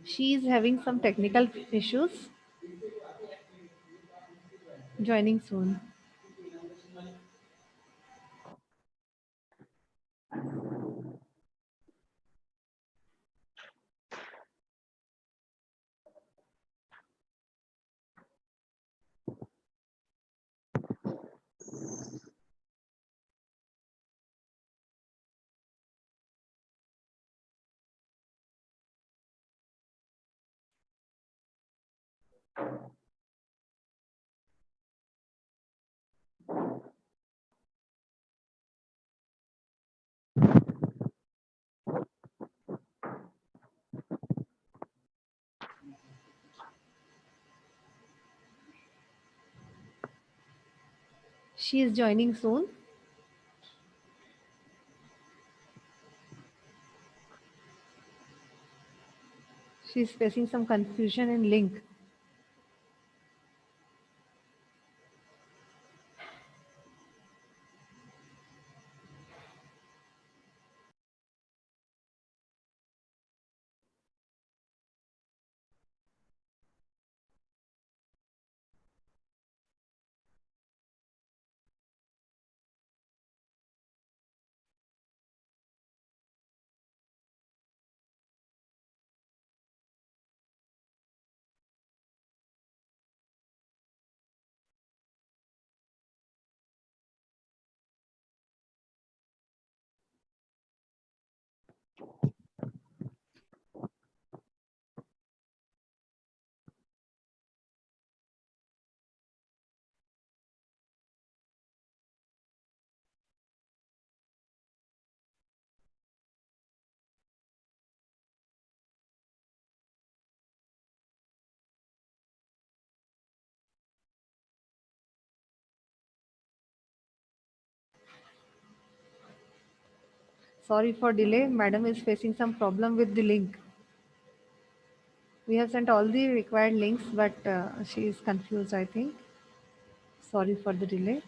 She is having some technical issues. Joining soon. She is joining soon. She is facing some confusion in link. Sorry for delay. Madam is facing some problem with the link. We have sent all the required links, but she is confused, I think. Sorry for the delay.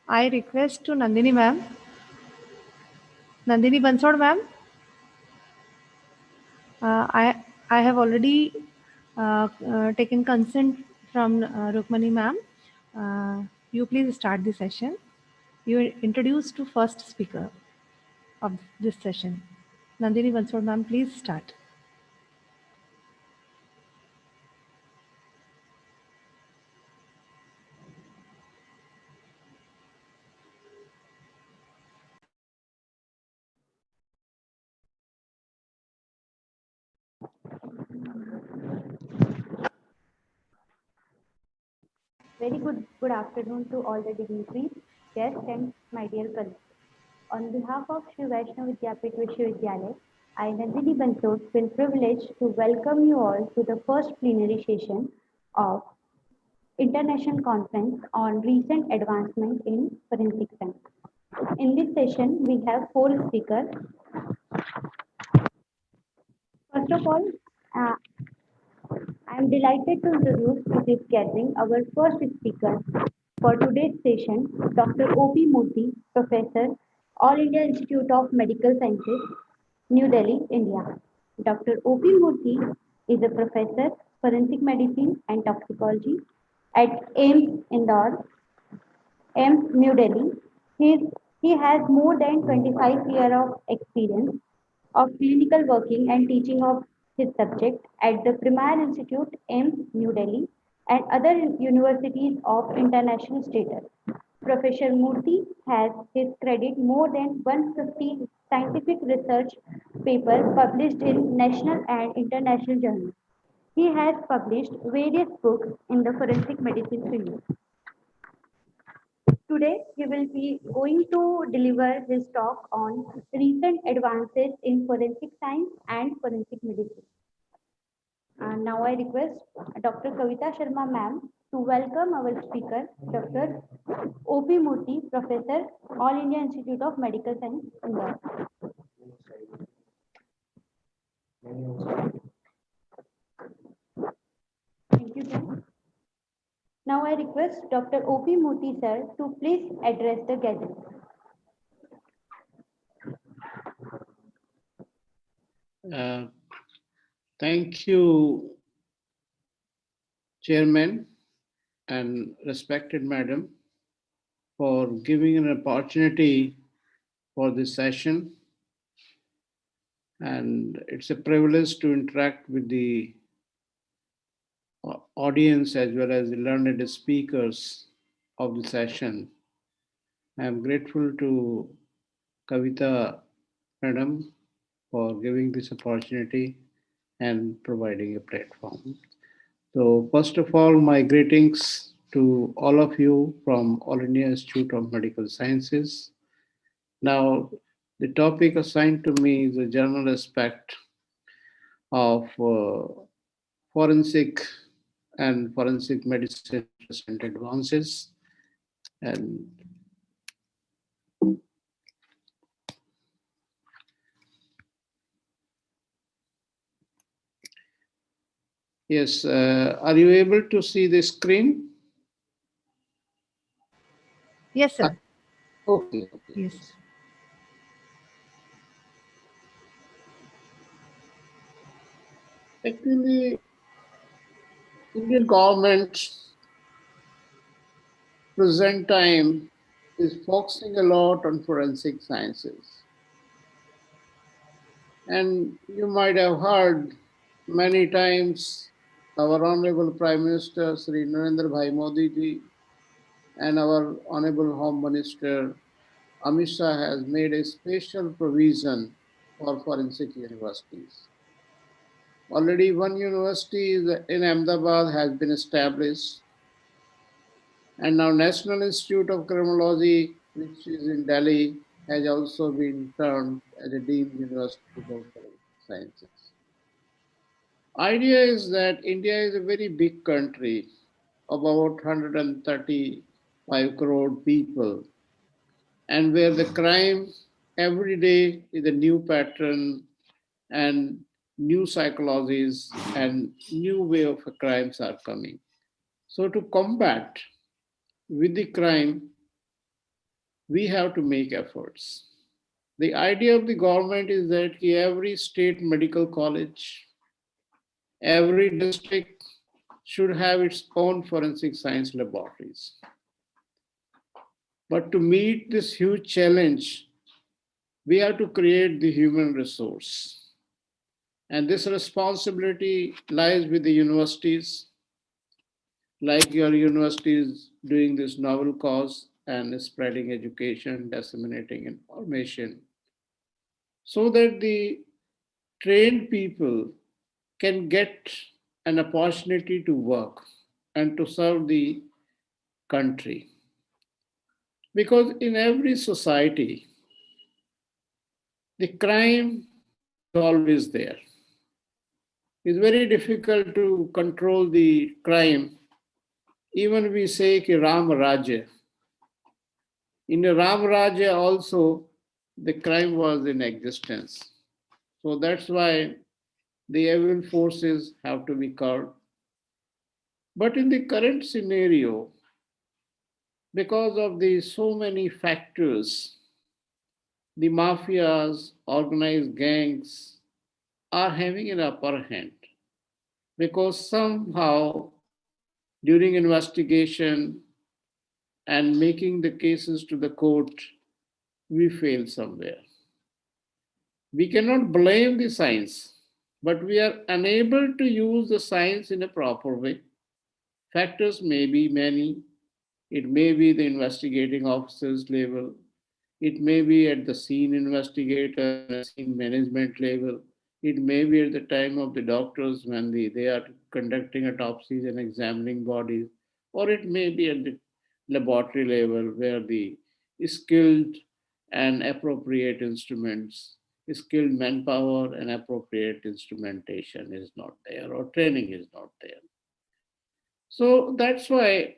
I request to Nandini ma'am. Nandini Bansod ma'am. I have already taken consent from Rukmani ma'am. You please start the session. You are introduced to first speaker of this session. Nandini Banswad ma'am, please start. Very good afternoon to all the dignitaries, guests, and my dear colleagues. On behalf of Shri Vaishnav Vidyapit Vishwavidyalaya, I, Nandini Bansod, feel privileged to welcome you all to the first plenary session of International Conference on Recent Advancement in Forensic Science. In this session, we have four speakers. First of all, uh, I am delighted to introduce to this gathering our first speaker for today's session, Dr. O.P. Murthy, Professor, All India Institute of Medical Sciences, New Delhi, India. Dr. O.P. Murthy is a professor, forensic medicine and toxicology at AIIMS Indore, AIIMS New Delhi. He has more than 25 years of experience of clinical working and teaching of his subject at the Premier Institute, AIIMS, New Delhi, and other universities of international status. Professor Murthy has his credit more than 150 scientific research papers published in national and international journals. He has published various books in the forensic medicine field. Today, he will be going to deliver his talk on recent advances in forensic science and forensic medicine. And now I request Dr. Kavita Sharma ma'am to welcome our speaker, Dr. O.P. Murthy, Professor, All India Institute of Medical Science, Indore. Thank you, sir. Now I request Dr. O.P. Murthy, sir, to please address the gathering. Uh, Thank you, Chairman and respected Madam, for giving an opportunity for this session. And it's a privilege to interact with the audience as well as the learned speakers of the session. I am grateful to Kavita Madam for giving this opportunity and providing a platform. So first of all, my greetings to all of you from All India Institute of Medical Sciences. Now, the topic assigned to me is the general aspect of forensic and forensic medicine recent advances. And yes, are you able to see the screen? Yes, sir. Okay. Yes. Actually, Indian government present time is focusing a lot on forensic sciences. And you might have heard many times our Honorable Prime Minister Sri Narendra Bhai Modi ji and our Honorable Home Minister Amit Shah has made a special provision for forensic universities. Already one university in Ahmedabad has been established, and now National Institute of Criminology, which is in Delhi, has also been termed as a deemed university for forensic sciences. Idea is that India is a very big country, about 135 crore people, and where the crime every day is a new pattern and new psychologies and new way of crimes are coming. So to combat with the crime, we have to make efforts. The idea of the government is that every state medical college, every district should have its own forensic science laboratories. But to meet this huge challenge, we have to create the human resource. And this responsibility lies with the universities, like your university is doing this novel cause and spreading education, disseminating information, so that the trained people can get an opportunity to work and to serve the country. Because in every society, the crime is always there. It's very difficult to control the crime. Even we say ki Ram Rajya. In the Ram Rajya also, the crime was in existence. So that's why the evil forces have to be curbed. But in the current scenario, because of the so many factors, the mafias, organized gangs are having an upper hand because somehow during investigation and making the cases to the court, we fail somewhere. We cannot blame the science, but we are unable to use the science in a proper way. Factors may be many. It may be the investigating officers level. It may be at the scene investigator and a scene management level. It may be at the time of the doctors when they are conducting autopsies and examining bodies. Or it may be at the laboratory level where the skilled and appropriate instruments, skilled manpower and appropriate instrumentation is not there or training is not there. So that's why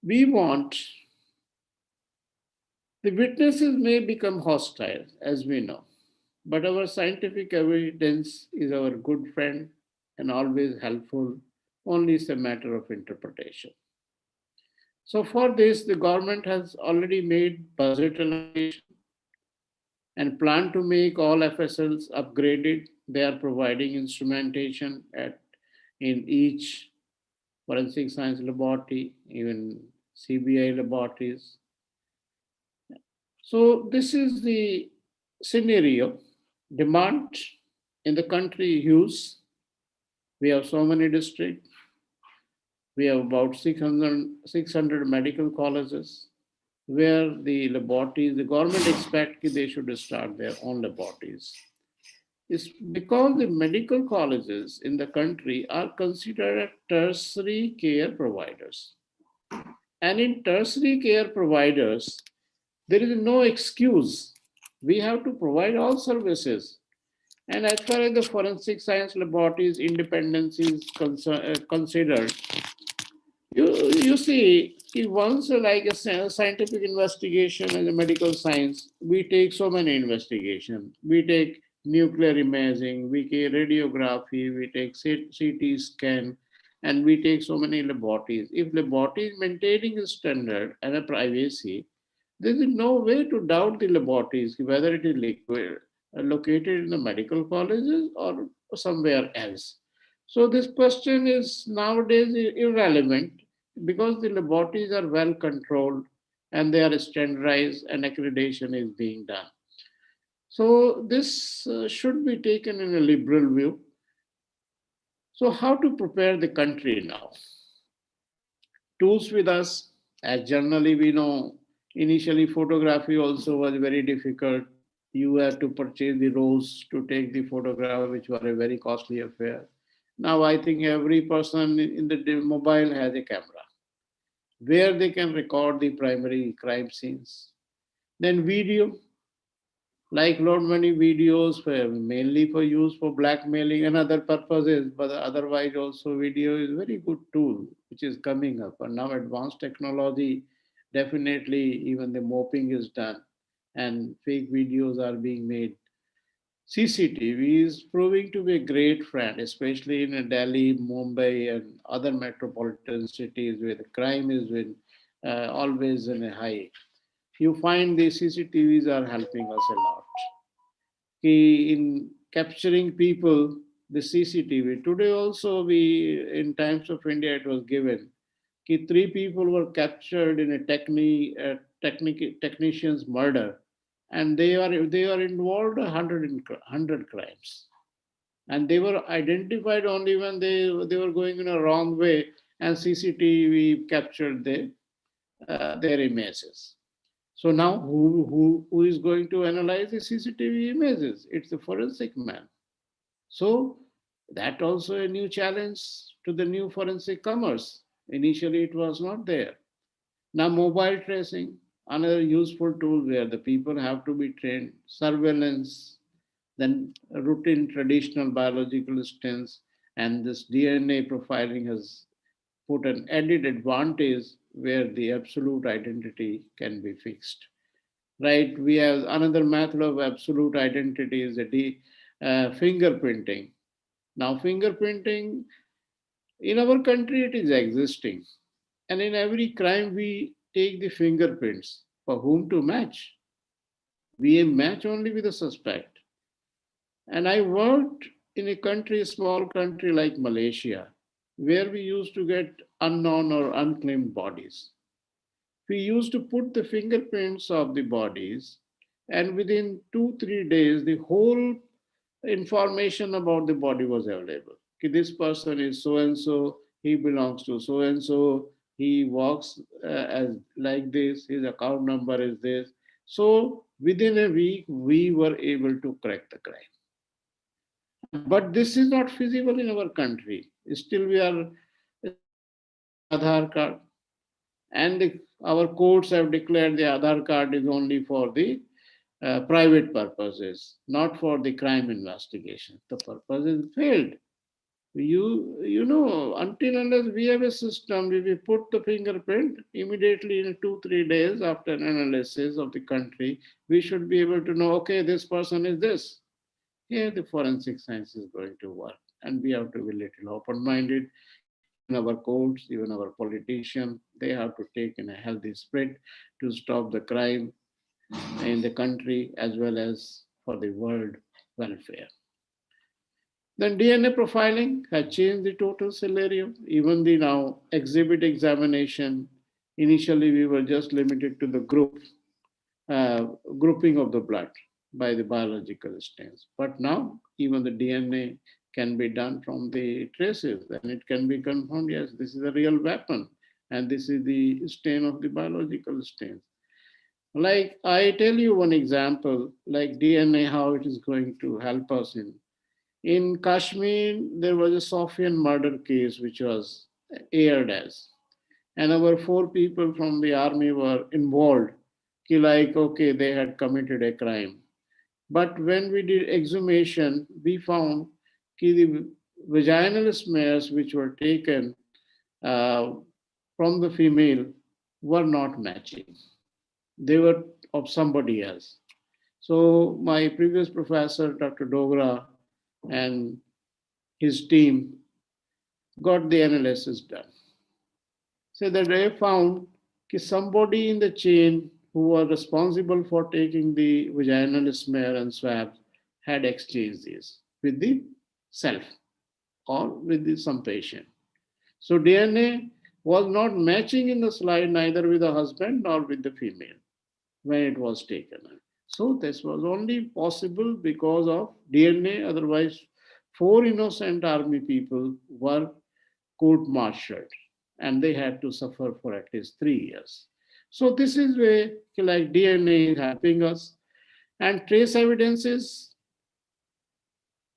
we want the witnesses may become hostile, as we know, but our scientific evidence is our good friend and always helpful, only it's a matter of interpretation. So, for this, the government has already made budget allocation and plan to make all FSLs upgraded. They are providing instrumentation in each forensic science laboratory, even CBI laboratories. So this is the scenario. Demand in the country huge. We have so many districts. We have about 600 medical colleges where the laboratories, the government expect they should start their own laboratories. It's because the medical colleges in the country are considered tertiary care providers. And in tertiary care providers, there is no excuse. We have to provide all services. And as far as the forensic science laboratories independence is considered, you see, if once like a scientific investigation as a medical science, we take so many investigations. We take nuclear imaging, we take radiography, we take CT scan, and we take so many laboratories. If laboratory is maintaining a standard and a privacy, there is no way to doubt the laboratories, whether it is located in the medical colleges or somewhere else. So this question is nowadays irrelevant because the laboratories are well controlled and they are standardized and accreditation is being done. So this should be taken in a liberal view. So how to prepare the country now? Tools with us, as generally we know, initially photography also was very difficult. You had to purchase the rolls to take the photograph, which were a very costly affair. Now I think every person in the mobile has a camera where they can record the primary crime scenes. Then video, like lot many videos mainly for use for blackmailing and other purposes, but otherwise also video is very good tool which is coming up. And now advanced technology, definitely even the mopping is done and fake videos are being made. CCTV is proving to be a great friend, especially in Delhi, Mumbai, and other metropolitan cities where the crime is always in a high. You find the CCTVs are helping us a lot. In capturing people, the CCTV. Today also in Times of India it was given. Three people were captured in a technician's murder, and they are involved 100 crimes, and they were identified only when they were going in a wrong way, and CCTV captured their images. So now who is going to analyze the CCTV images? It's the forensic man. So that also a new challenge to the new forensic commerce. Initially, it was not there. Now, mobile tracing, another useful tool where the people have to be trained, surveillance, then routine traditional biological stints, and this DNA profiling has put an added advantage where the absolute identity can be fixed. Right? We have another method of absolute identity is fingerprinting. Now, fingerprinting in our country it is existing, and in every crime we take the fingerprints for whom to match. We match only with the suspect. And I worked in a country, a small country like Malaysia, where we used to get unknown or unclaimed bodies. We used to put the fingerprints of the bodies, and within 2 3 days, the whole information about the body was available. Okay, this person is so and so, he belongs to so and so, he walks as like this, his account number is this. So within a week, we were able to crack the crime. But this is not feasible in our country. Still, we are using the Aadhaar card, and our courts have declared the Aadhaar card is only for the private purposes, not for the crime investigation. The purpose is failed. Until unless we have a system, we put the fingerprint immediately in 2 3 days after an analysis of the country, we should be able to know, okay, this person is this. Here, the forensic science is going to work, and we have to be little open-minded. Even our courts, even our politicians, they have to take in a healthy spirit to stop the crime in the country as well as for the world welfare. Then DNA profiling has changed the total scenario. Even the now exhibit examination, initially we were just limited to the grouping of the blood by the biological stains. But now even the DNA can be done from the traces, and it can be confirmed, yes, this is a real weapon, and this is the stain of the biological stains. Like I tell you one example, like DNA, how it is going to help us in Kashmir, there was a Sofian murder case which was aired as, and our 4 people from the army were involved. Like, okay, they had committed a crime. But when we did exhumation, we found the vaginal smears which were taken uh, from the female were not matching. They were of somebody else. So my previous professor, Dr. Dogra, and his team got the analysis done. So that they found that somebody in the chain who was responsible for taking the vaginal smear and swab had exchanged these with the self or with some patient. So DNA was not matching in the slide neither with the husband nor with the female when it was taken. So this was only possible because of DNA. Otherwise, 4 innocent army people were court-martialed, and they had to suffer for at least 3 years. So this is where like DNA is helping us, and trace evidences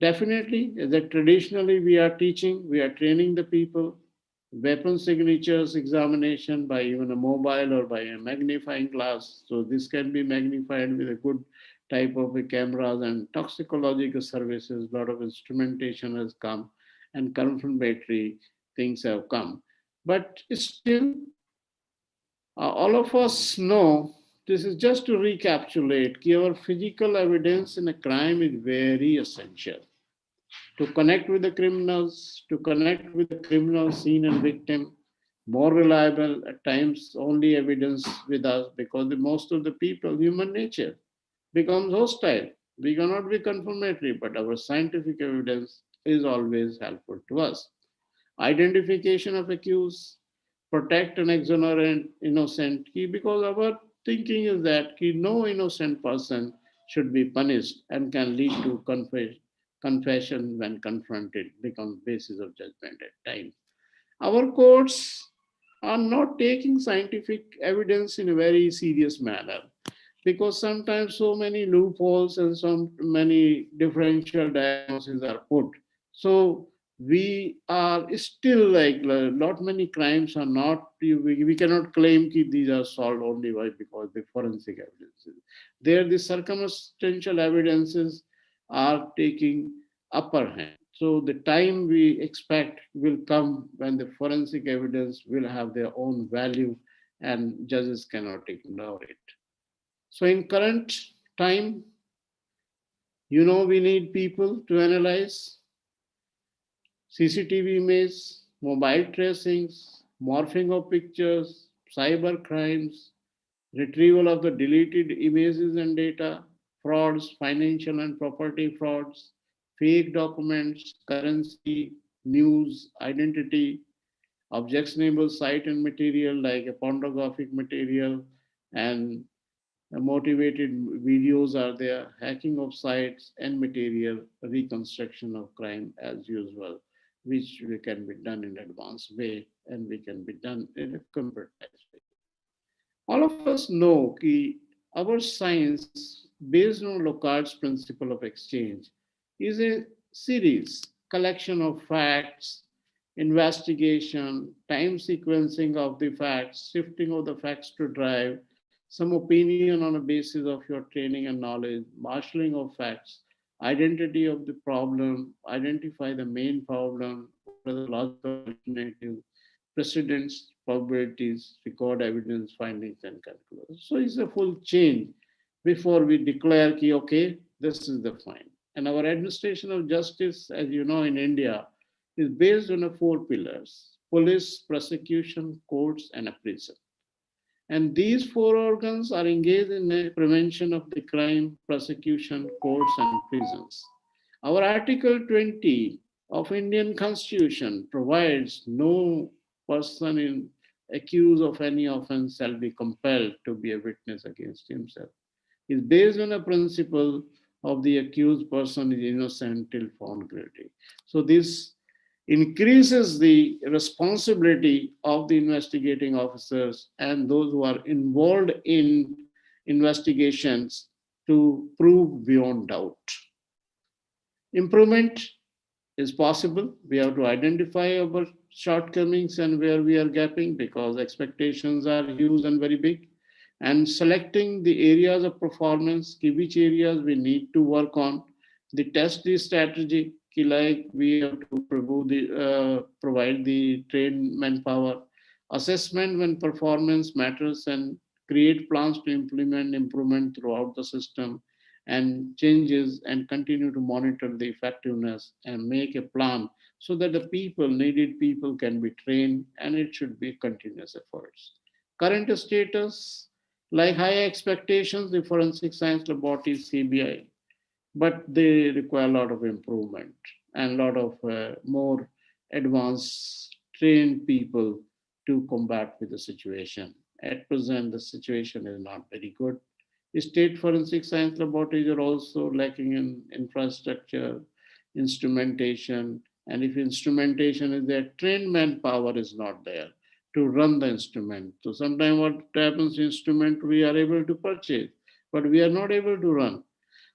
definitely that traditionally we are teaching, we are training the people. Weapon signatures examination by even a mobile or by a magnifying glass. So this can be magnified with a good type of a cameras and toxicological services. A lot of instrumentation has come and confirmatory things have come. But still, all of us know this is just to recapitulate. Our physical evidence in a crime is very essential to connect with the criminals, to connect with the criminal scene and victim, more reliable, at times only evidence with us because most of the people, human nature becomes hostile. We cannot be confirmatory, but our scientific evidence is always helpful to us. Identification of accused, protect an exonerant innocent, because our thinking is that no innocent person should be punished and can lead to confession when confronted become basis of judgment at times. Our courts are not taking scientific evidence in a very serious manner because sometimes so many loopholes and so many differential diagnoses are put. So we are still like lot many crimes are not we cannot claim that these are solved only by because the forensic evidences. There the circumstantial evidences are taking upper hand. So the time we expect will come when the forensic evidence will have their own value and judges cannot ignore it. So in current time, we need people to analyze CCTV image, mobile tracings, morphing of pictures, cyber crimes, retrieval of the deleted images and data, frauds, financial and property frauds, fake documents, currency, news, identity, objectionable site and material like a pornographic material and motivated videos are there, hacking of sites and material, reconstruction of crime as usual, which we can be done in advanced way and we can be done in a computerized way. All of us know that our science, based on Locard's principle of exchange, is a series, collection of facts, investigation, time sequencing of the facts, shifting of the facts to drive, some opinion on a basis of your training and knowledge, marshalling of facts, identity of the problem, identify the main problem, what are the logical alternatives, precedents, probabilities, record evidence, findings, and conclusions. So it's a full chain before we declare, ki, okay, this is the fine. And our administration of justice, as you know, in India, is based on a four pillars: police, prosecution, courts, and a prison. And these four organs are engaged in the prevention of the crime, prosecution, courts, and prisons. Our Article 20 of Indian Constitution provides no person accused of any offense shall be compelled to be a witness against himself. It's based on a principle of the accused person is innocent till found guilty. So this increases the responsibility of the investigating officers and those who are involved in investigations to prove beyond doubt. Improvement is possible. We have to identify our shortcomings and where we are gapping because expectations are huge and very big. And selecting the areas of performance, which areas we need to work on, the test the strategy, like we have to provide the trained manpower, assessment when performance matters, and create plans to implement improvement throughout the system and changes and continue to monitor the effectiveness and make a plan so that the needed people can be trained and it should be continuous efforts. Current status, like high expectations, the forensic science laboratories, CBI, but they require a lot of improvement and a lot of more advanced trained people to combat with the situation. At present, the situation is not very good. State forensic science laboratories are also lacking in infrastructure, instrumentation, and if instrumentation is there, trained manpower is not there to run the instrument. So sometimes what happens, instrument we are able to purchase, but we are not able to run.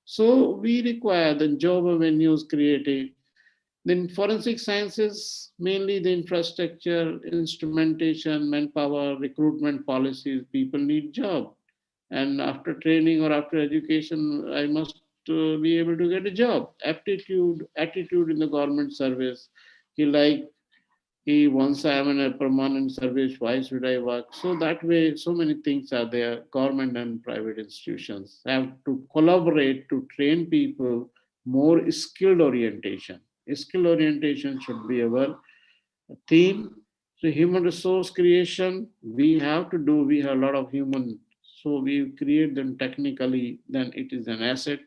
So we require the job avenues created. Then forensic sciences, mainly the infrastructure, instrumentation, manpower, recruitment policies, people need job. And after training or after education, I must be able to get a job. Aptitude, attitude in the government service. Like once I am in a permanent service, why should I work? So that way, so many things are there. Government and private institutions have to collaborate to train people more skilled orientation. Skill orientation should be our theme. So human resource creation, we have a lot of human, so we create them technically, then it is an asset.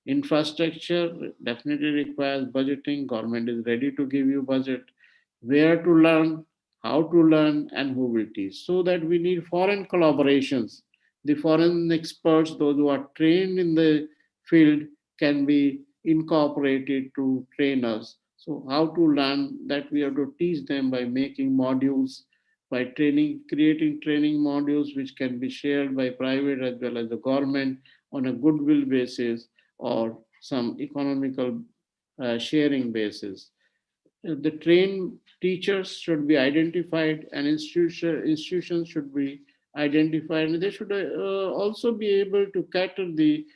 Infrastructure definitely requires budgeting. Government is ready to give you budget. Where to learn, how to learn, and who will teach. So that we need foreign collaborations The foreign experts, those who are trained in the field, can be incorporated to train us. So how to learn that, we have to teach them by making modules, by training, creating training modules which can be shared by private as well as the government on a goodwill basis or some economical sharing basis. The trained teachers should be identified, and institutions should be identified, and they should also be able to cater the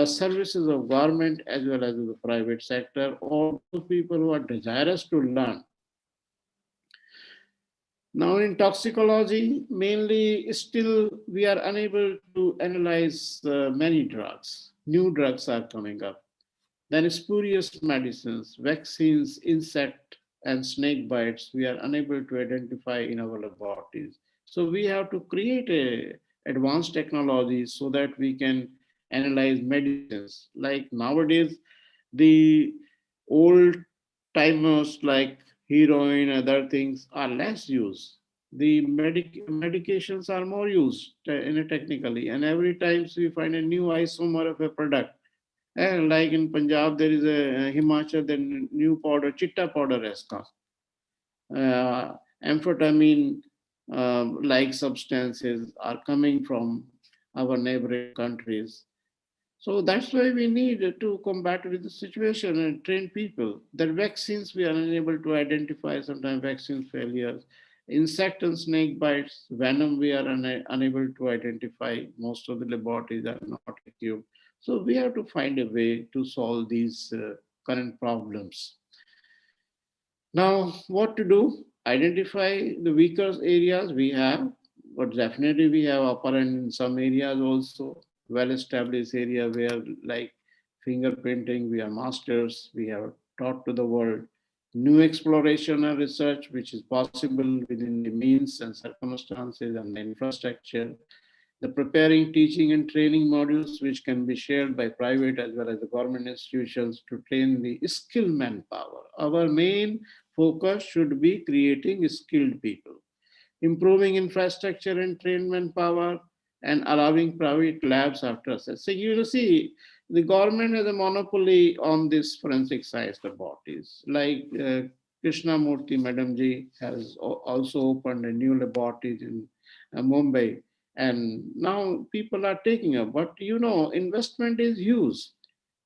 services of government as well as the private sector, or those people who are desirous to learn. Now, in toxicology, mainly still we are unable to analyze many drugs. New drugs are coming up. Then spurious medicines, vaccines, insect and snake bites, we are unable to identify in our laboratories. So we have to create a advanced technology so that we can analyze medicines. Like nowadays, the old timers like heroin, other things are less used. The medications are more used technically, and every time we find a new isomer of a product. And like in Punjab, there is a Himachal, the new powder, chitta powder has come. Amphetamine like substances are coming from our neighboring countries. So that's why we need to combat with the situation and train people. That vaccines we are unable to identify, sometimes vaccine failures. Insect and snake bites, venom we are unable to identify. Most of the laboratories are not equipped. So we have to find a way to solve these current problems. Now, what to do? Identify the weaker areas we have, but definitely we have upper end in some areas also. Well established area where, like fingerprinting, we are masters, we have taught to the world. New exploration and research, which is possible within the means and circumstances and the infrastructure. The preparing, teaching, and training modules, which can be shared by private as well as the government institutions to train the skilled manpower. Our main focus should be creating skilled people, improving infrastructure and trained manpower, and allowing private labs after assess. So you see, the government has a monopoly on this forensic science laboratories. Like Krishna Murthy Madam Ji has also opened a new laboratory in Mumbai, and now people are taking up. But investment is huge.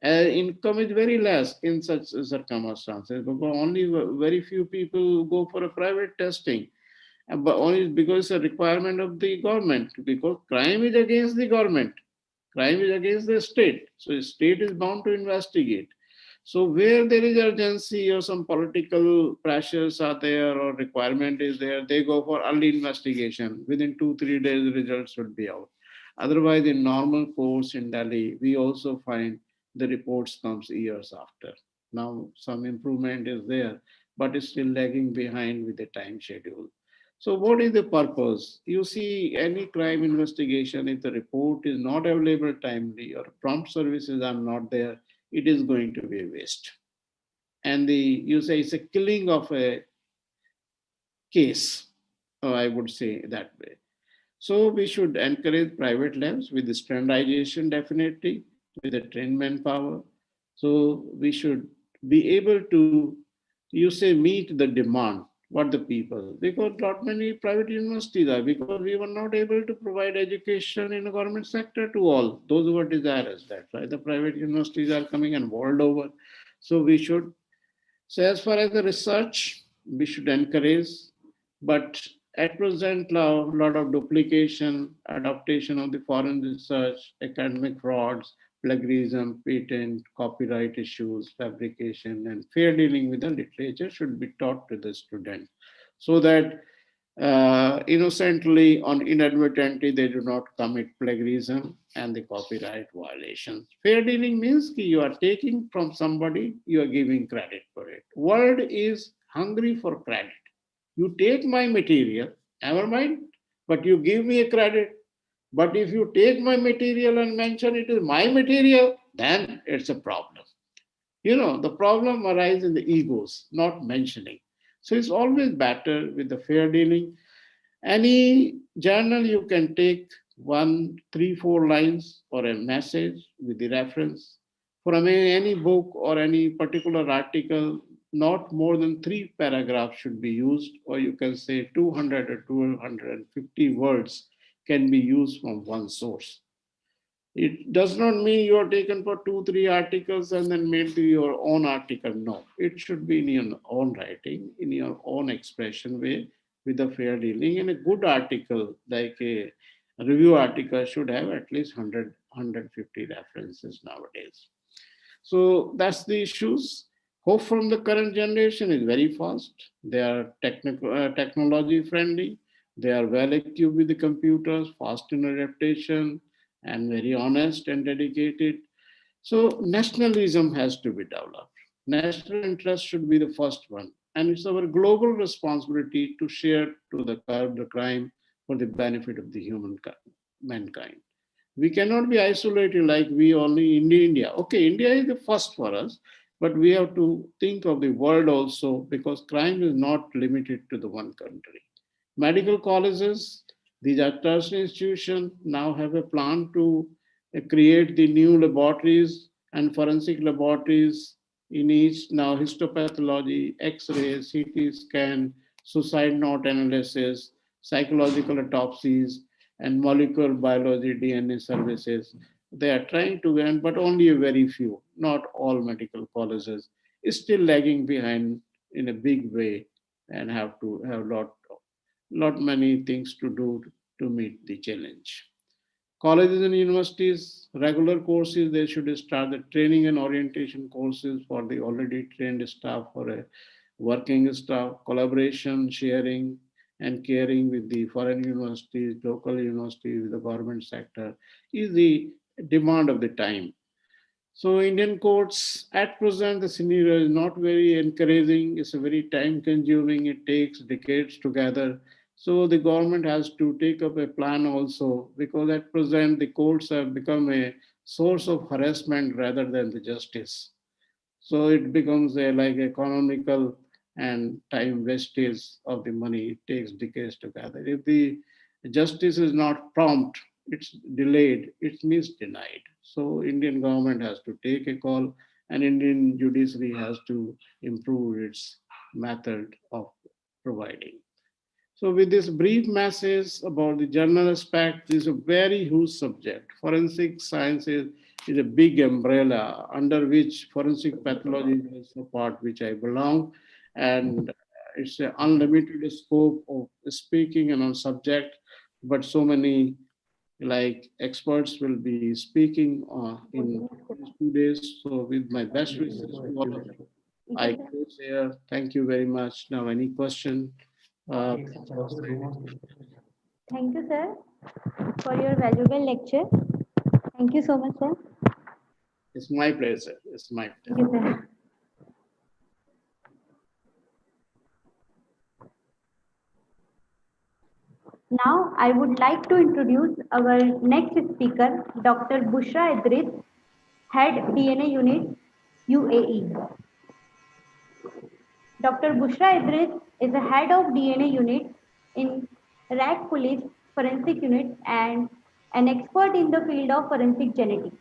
Income is very less in such circumstances because only very few people go for a private testing, but only because it's a requirement of the government, because crime is against the government, crime is against the state, so the state is bound to investigate. So where there is urgency or some political pressures are there or requirement is there, they go for early investigation. Within 2-3 days results should be out. Otherwise, in normal course in Delhi, we also find the reports comes years after. Now some improvement is there, but it's still lagging behind with the time schedule. So what is the purpose? You see, any crime investigation, if the report is not available timely or prompt services are not there, it is going to be a waste. And you say it's a killing of a case, I would say that way. So we should encourage private labs with the standardization, definitely, with the trained manpower. So we should be able to, you say, meet the demand. What the people? Because not many private universities are, because we were not able to provide education in the government sector to all those who are desirous. That's why the private universities are coming and world over. So we should. So as far as the research, we should encourage, but at present, a lot of duplication, adaptation of the foreign research, academic frauds, plagiarism, patent, copyright issues, fabrication, and fair dealing with the literature should be taught to the student, so that innocently or inadvertently they do not commit plagiarism and the copyright violations. Fair dealing means that you are taking from somebody, you are giving credit for it. World is hungry for credit. You take my material, never mind, but you give me a credit. But if you take my material and mention it is my material, then it's a problem. The problem arises in the egos, not mentioning. So it's always better with the fair dealing. Any journal you can take one, three, 4 lines or a message with the reference. For any book or any particular article, not more than 3 paragraphs should be used, or you can say 200 or 250 words can be used from one source. It does not mean you are taken for 2, 3 articles and then made to your own article. No, it should be in your own writing, in your own expression way, with a fair dealing. And a good article, like a review article, should have at least 150 references nowadays. So that's the issues. Hope from the current generation is very fast. They are technology friendly. They are well equipped with the computers, fast in adaptation, and very honest and dedicated. So nationalism has to be developed. National interest should be the first one. And it's our global responsibility to share to the curb the crime for the benefit of the mankind. We cannot be isolated like we only in India. Okay, India is the first for us, but we have to think of the world also because crime is not limited to the one country. Medical colleges, these are tertiary institutions, now have a plan to create the new laboratories and forensic laboratories in each now histopathology, X-ray, CT scan, suicide note analysis, psychological autopsies, and molecular biology DNA services. They are trying to gain, but only a very few, not all medical colleges, is still lagging behind in a big way and have to have lot many things to do to meet the challenge. Colleges and universities, regular courses, they should start the training and orientation courses for the already trained staff or a working staff, collaboration, sharing, and caring with the foreign universities, local universities, with the government sector is the demand of the time. So Indian courts at present the scenario is not very encouraging. It's a very time consuming. It takes decades to gather. So the government has to take up a plan also because at present the courts have become a source of harassment rather than the justice. So it becomes a like economical and time wastage of the money. It takes decades to gather. If the justice is not prompt, it's delayed, it means denied. So Indian government has to take a call and Indian judiciary has to improve its method of providing. So with this brief message about the journal aspect, this is a very huge subject. Forensic science is a big umbrella under which forensic pathology is the part which I belong. And it's an unlimited scope of speaking and on subject, but so many like experts will be speaking in these 2 days. So with my best wishes to all of you, I close here. Thank you very much. Now, any question? Uh, Thank you, sir, for your valuable lecture. Thank you so much, sir. it's my pleasure. It's my Thank pleasure. you, sir. Now, I would like to introduce our next speaker, Dr. Bushra Idris, Head DNA Unit, UAE. Dr. Bushra Idris is a head of DNA unit in RAC Police Forensic Unit and an expert in the field of forensic genetics.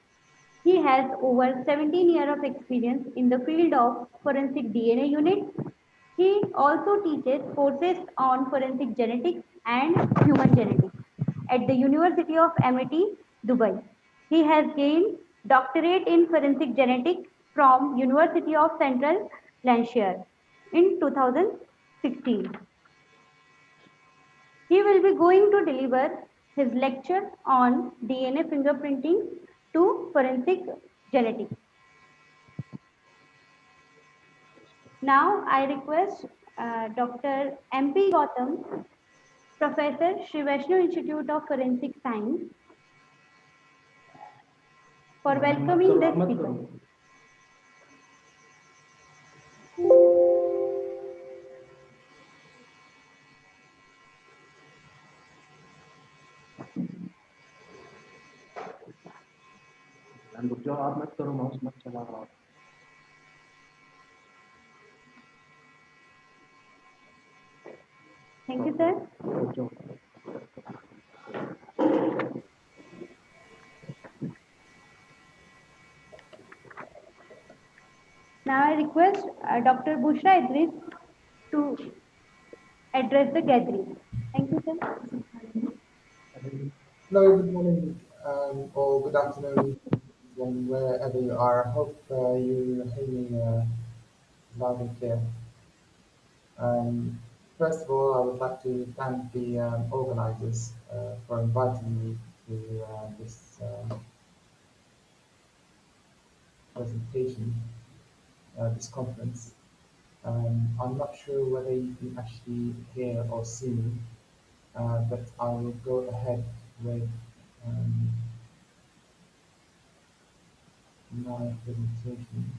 He has over 17 years of experience in the field of forensic DNA unit. He also teaches courses on forensic genetics and human genetics at the University of MIT, Dubai. He has gained doctorate in forensic genetics from University of Central Lancashire in 2016. He will be going to deliver his lecture on DNA fingerprinting to forensic genetics. Now I request Dr. MP Gautam, Professor, Sri Vaishnav Institute of Forensic Science, for welcoming the speaker. Thank you, sir. Now I request Dr. Bushra Idris to address the gathering. Thank you, sir. Hello, good morning, or good afternoon from wherever you are. I hope you hear me loud and clear. Um, First of all, I would like to thank the organizers for inviting me to this presentation, this conference. I'm not sure whether you can actually hear or see me, but I will go ahead with um, my presentation.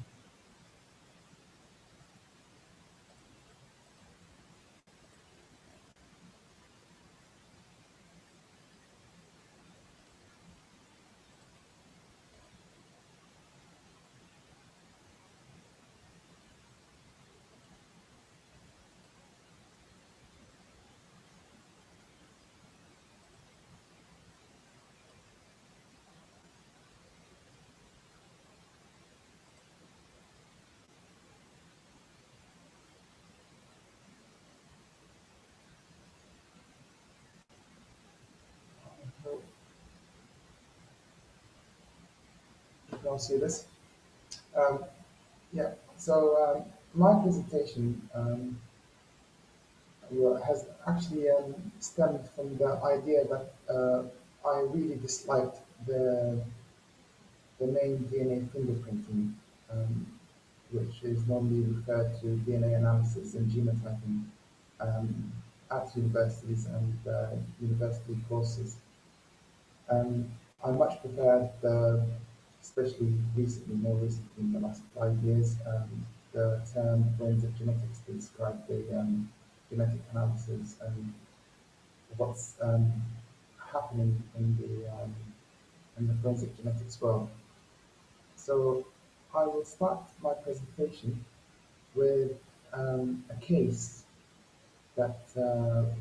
So, you can all see this. Um, yeah, so my presentation has actually stemmed from the idea that I really disliked the name DNA fingerprinting, um, which is normally referred to DNA analysis and genotyping um, at universities and university courses. Um, I much prefer especially recently, more recently in the last 5 years, the term forensic genetics to describe the genetic analysis and what's happening in the forensic genetics world. So I will start my presentation with a case that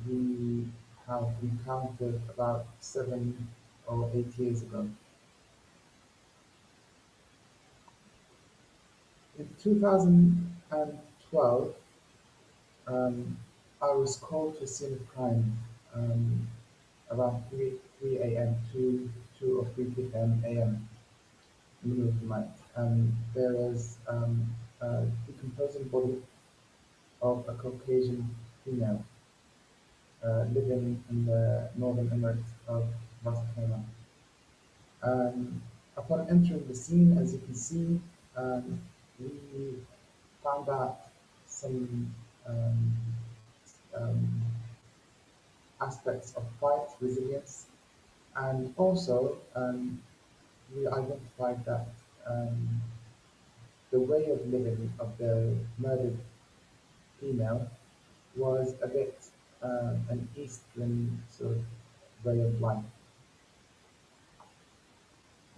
we have encountered about 7 or 8 years ago. In 2012, um, I was called to a scene of crime around 3 a.m. to 2 or 3 a.m. in the middle of the night. There was a decomposing body of a Caucasian female living in the northern Emirates of Ras Al Khaimah. Upon entering the scene, as you can see, we found out some um, um, aspects of fight, resilience, and also we identified that um, the way of living of the murdered female was a bit an Eastern sort of way of life.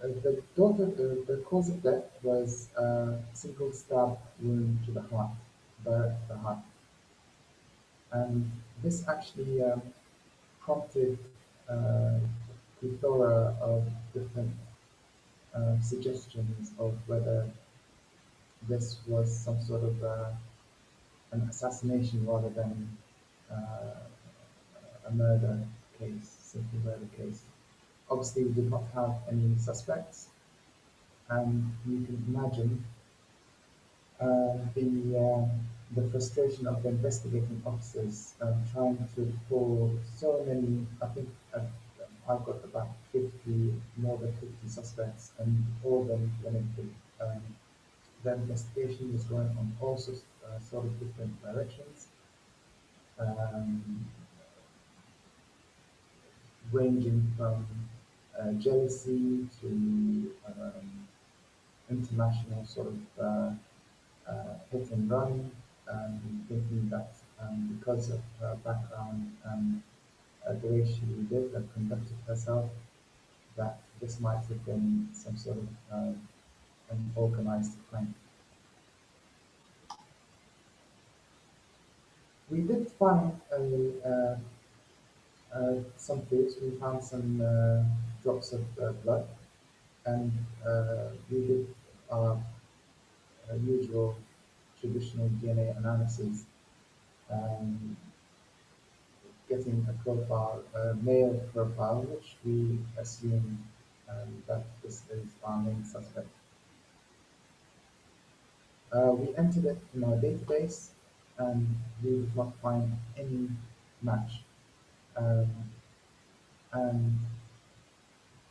The cause of death was a single stab wound to the heart, direct to the heart. And this actually prompted a plethora of different suggestions of whether this was some sort of an assassination rather than uh, a murder case, simple murder case. Obviously, we did not have any suspects, and you can imagine the frustration of the investigating officers trying to pull so many. I think I've got about 50, more than 50 suspects, and all of them connected. Um, the investigation was going on all sorts, sort of different directions, um, ranging from jealousy to international sort of hit and run, thinking that because of her background and the way she lived and conducted herself, that this might have been some sort of an organized crime. We did find some clues. We found some drops of blood, and we did our usual traditional DNA analysis, um, getting a profile, a male profile, which we assume that this is our main suspect. We entered it in our database and we did not find any match. Um, and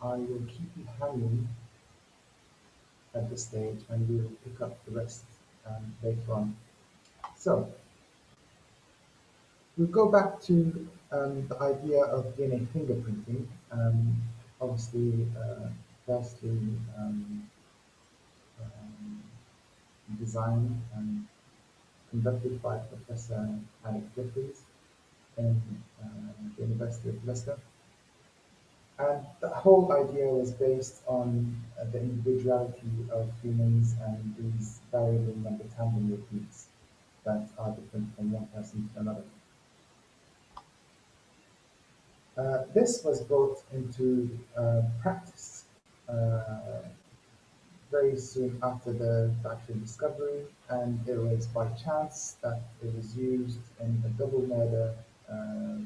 I will keep you hanging at this stage and we will pick up the rest later on. So we'll go back to the idea of DNA fingerprinting. Obviously, firstly, um, designed and conducted by Professor Alec Jeffries in the University of Leicester. And the whole idea was based on the individuality of humans and these variable number tandem repeats that are different from one person to another. This was brought into practice uh, very soon after the actual discovery, and it was by chance that it was used in a double murder uh,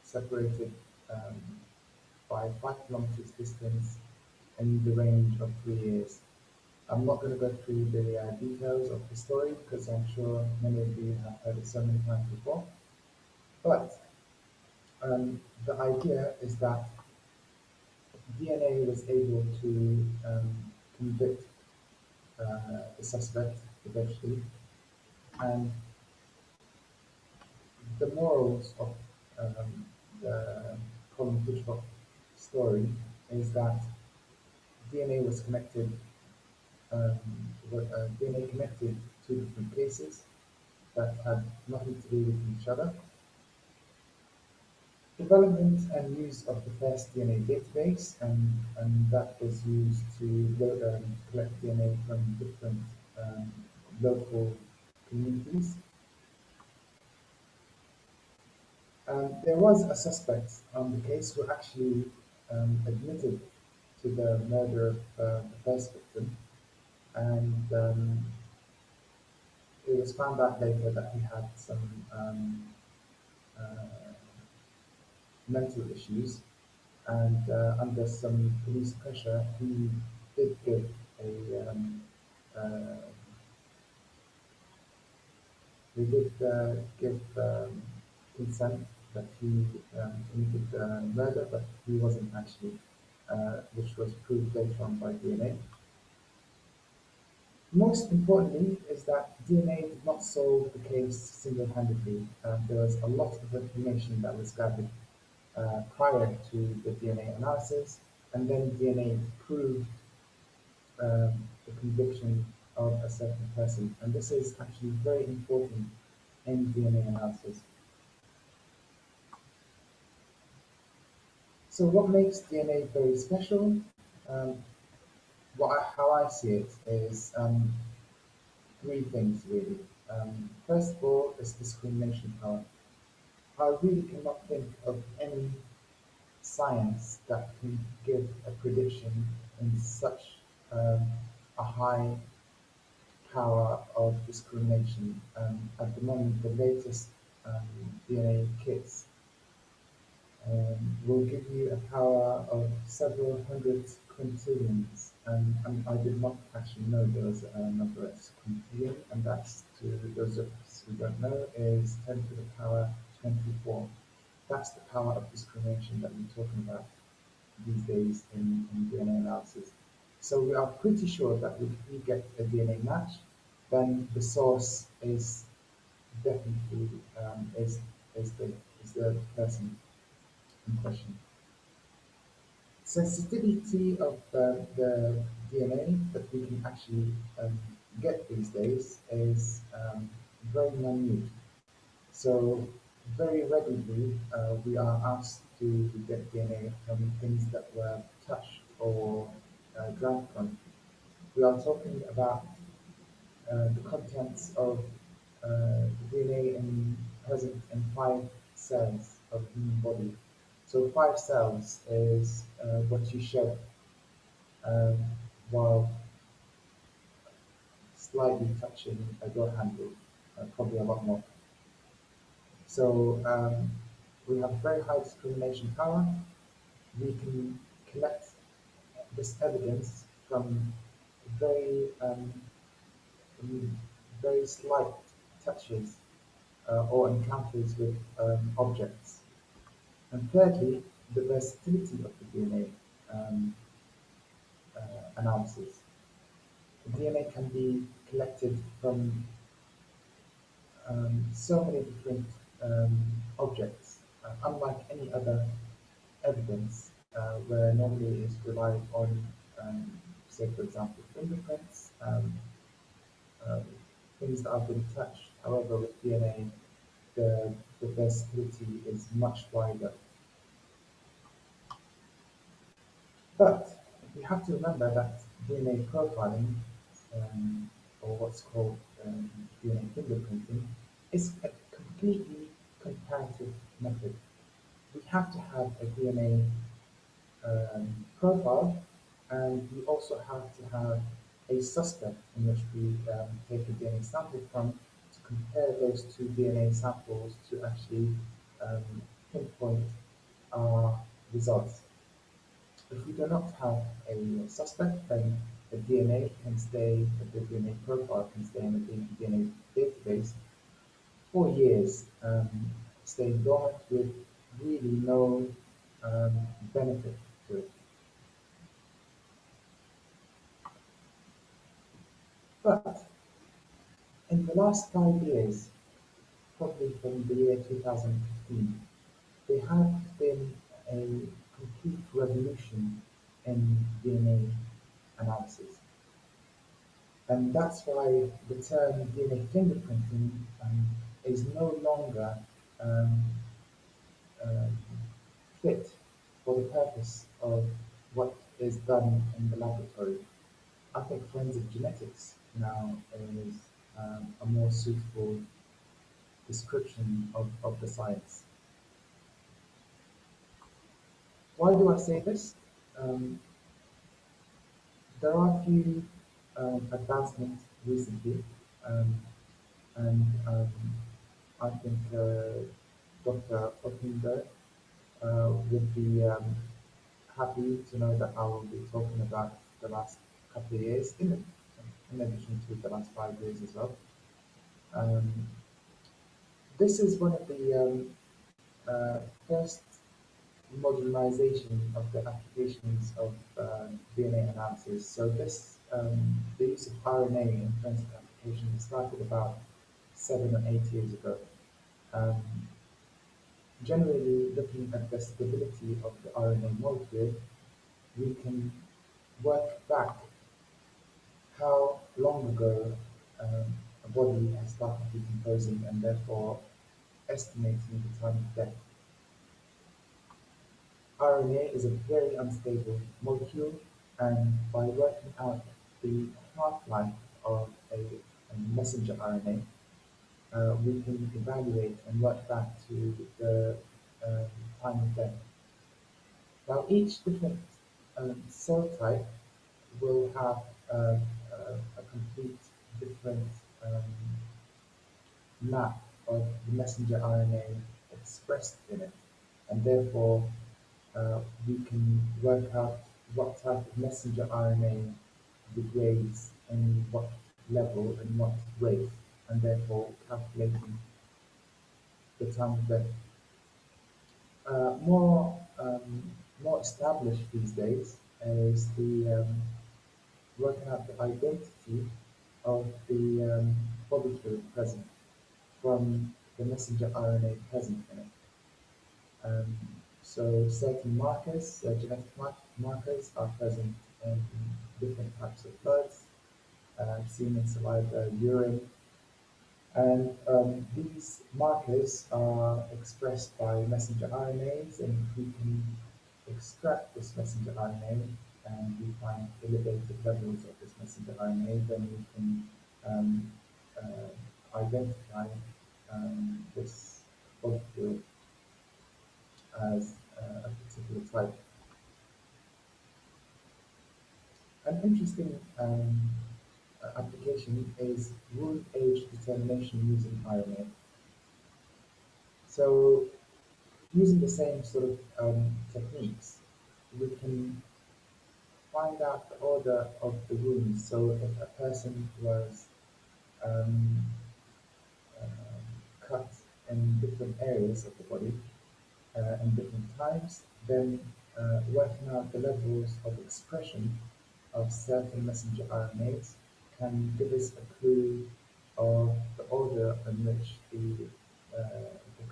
separated um, by 5 kilometers distance in the range of 3 years. I'm not going to go through the details of the story because I'm sure many of you have heard it so many times before. But the idea is that DNA was able to convict the suspect eventually, and the morals of the Colin Hitchcock story is that DNA was connected, um, DNA connected two different cases that had nothing to do with each other. Development and use of the first DNA database, and that was used to collect DNA from different um, local communities. There was a suspect on the case who actually admitted to the murder of the first victim, and it was found out later that he had some uh, mental issues, and under some police pressure, he did give a uh, he did give consent that he committed murder, but he wasn't actually, which was proved later on by DNA. Most importantly is that DNA did not solve the case single-handedly. There was a lot of information that was gathered prior to the DNA analysis, and then DNA proved the conviction of a certain person. And this is actually very important in DNA analysis. So what makes DNA very special? Um, how I see it is three things really. First of all, is discrimination power. I really cannot think of any science that can give a prediction in such um, a high power of discrimination. At the moment, the latest DNA kits will give you a power of several hundred quintillions. And I did not actually know there was a number as quintillion, and that's, to those of us who don't know, is 10 to the power 24. That's the power of discrimination that we're talking about these days in DNA analysis. So we are pretty sure that if we get a DNA match, then the source is definitely is the person in question. Sensitivity of the DNA that we can actually get these days is very minute. So very regularly we are asked to get DNA from things that were touched or drank from. We are talking about the contents of DNA present in 5 cells of the human body. So 5 cells is what you shed um, while slightly touching a door handle, probably a lot more. So we have very high discrimination power. We can collect this evidence from very mm, very slight touches or encounters with objects. And thirdly, the versatility of the DNA analysis. The DNA can be collected from so many different objects, unlike any other evidence where normally it's relied on, say, for example, fingerprints, um, things that have been touched. However, with DNA, the versatility is much wider. But we have to remember that DNA profiling, or what's called DNA fingerprinting, is a completely comparative method. We have to have a DNA profile, and we also have to have a suspect in which we take a DNA sample from to compare those two DNA samples to actually um, pinpoint our results. If we do not have a suspect, then the DNA can stay, the DNA profile can stay in the DNA database for years, staying dormant with really no benefit to it. But in the last 5 years, probably from the year 2015, there has been a complete revolution in DNA analysis. And that's why the term DNA fingerprinting is no longer um, um, fit for the purpose of what is done in the laboratory. I think forensic genetics now is a more suitable description of the science. Why do I say this? Um, there are a few advancements recently, um, and I think Dr. Ottinger would be happy to know that I will be talking about the last couple of years, in addition to the last 5 years as well. Um, this is one of the first modernization of the applications of DNA analysis. So the use of RNA in forensic applications started about 7 or 8 years ago. Um, Generally, looking at the stability of the RNA molecule, we can work back how long ago a body has started decomposing and therefore estimating the time of death. RNA is a very unstable molecule, and by working out the half-life of a messenger RNA, we can evaluate and work back to the um, time of death. Now, each different cell type will have a complete different um, map of the messenger RNA expressed in it, and therefore we can work out what type of messenger RNA degrades in what level and what rate, and therefore calculating the time of death. More established these days is the working out the identity of the molecule present from the messenger RNA present in it. Um, so certain markers, genetic markers are present in different types of bloods, semen, saliva, urine, and these markers are expressed by messenger RNAs, and if we can extract this messenger RNA and we find elevated levels of this messenger RNA, then we can identify this molecule as a particular type. An interesting application is wound age determination using RNA. So using the same sort of techniques, we can find out the order of the wounds. So if a person was um, cut in different areas of the body in different times, then working out the levels of expression of certain messenger RNAs can give us a clue of the order in which the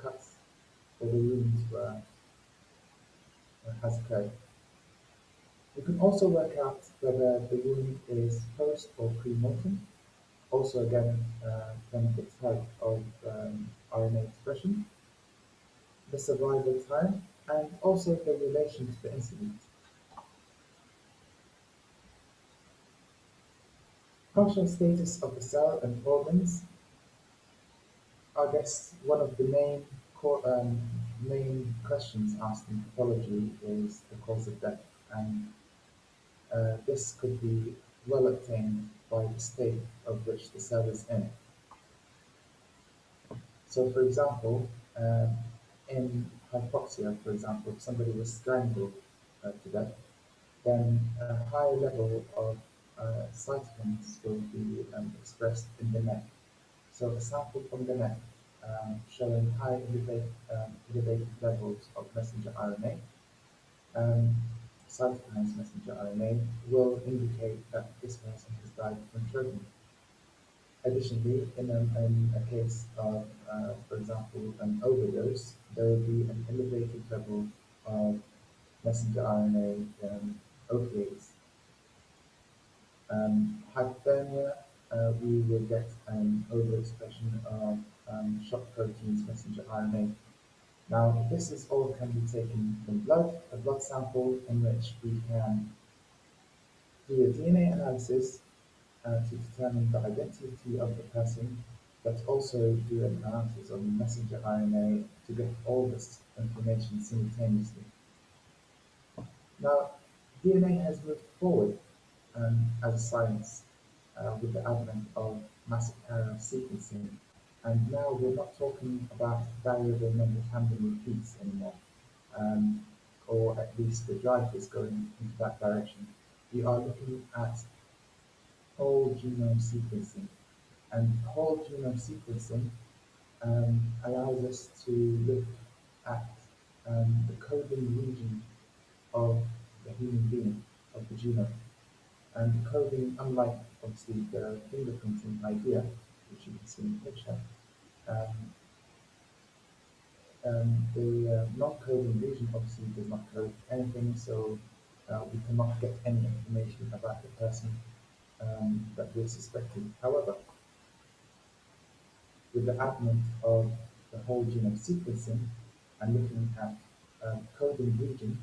cuts or the wounds has occurred. We can also work out whether the wound is post or pre-mortem. Also, again, can the type of RNA expression, the survival time, and also the relation to the incident. Functional status of the cell and organs. I guess one of the main questions asked in pathology is the cause of death, and this could be well obtained by the state of which the cell is in. So, for example, in hypoxia, for example, if somebody was strangled to death, then a high level of cytokines will be expressed in the neck. So a sample from the neck showing high elevated levels of messenger RNA, um, cytokines messenger RNA, will indicate that this person has died from choking. Additionally, in a case of, for example, an overdose, there will be an elevated level of messenger RNA opiates. Hypothermia, we will get an overexpression of shock proteins messenger RNA. Now, this is all can be taken from blood, a blood sample in which we can do a DNA analysis to determine the identity of the person, but also do an analysis of messenger RNA to get all this information simultaneously. Now, DNA has moved forward as a science with the advent of massive parallel sequencing, and now we're not talking about variable number tandem repeats anymore, um, or at least the drive is going into that direction. We are looking at whole genome sequencing. And whole genome sequencing allows us to look at the coding region of the human being, of the genome. And the coding, unlike obviously the fingerprinting idea, which you can see in the picture, um, the non-coding region obviously does not code anything, so we cannot get any information about the person that we're suspecting. However, with the advent of the whole genome sequencing and looking at coding regions,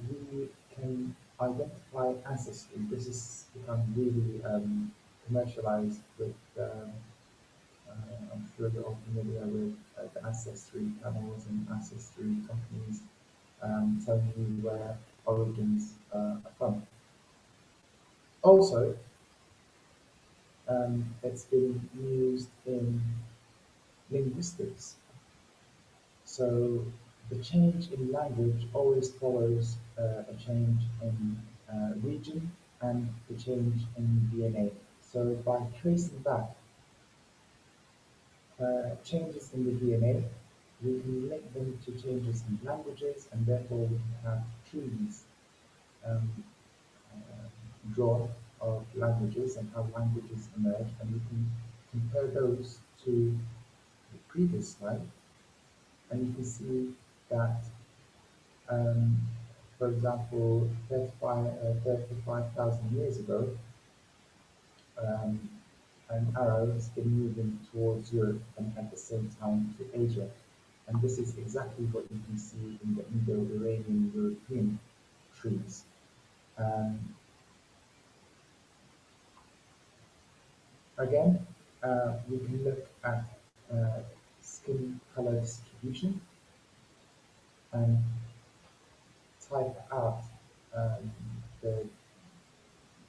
we can identify ancestry. This has become really commercialized with, I'm sure you're all familiar with the ancestry panels and ancestry companies telling you where origins are from. Also, it's been used in linguistics. So the change in language always follows a change in region and the change in DNA. So by tracing back changes in the DNA, we can link them to changes in languages, and therefore we can have trees um, drawn of languages and how languages emerge, and we can compare those to the previous slide, and you can see that Um, for example, 35,000 years ago, um, an arrow has been moving towards Europe and at the same time to Asia. And this is exactly what you can see in the Indo-Iranian European trees. Um, again, we can look at skin color distribution and type out um, the,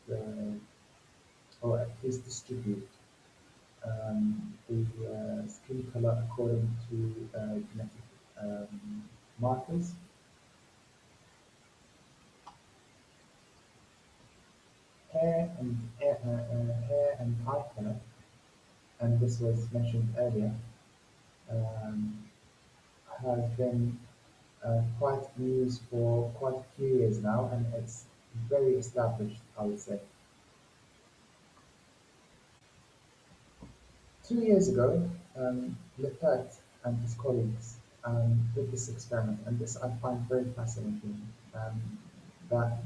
the or at least distribute the skin color according to genetic markers. Hair and eye color, and this was mentioned earlier, um, has been quite used for quite a few years now, and it's very established, I would say. 2 years ago, Lepert and his colleagues did this experiment, and this I find very fascinating. That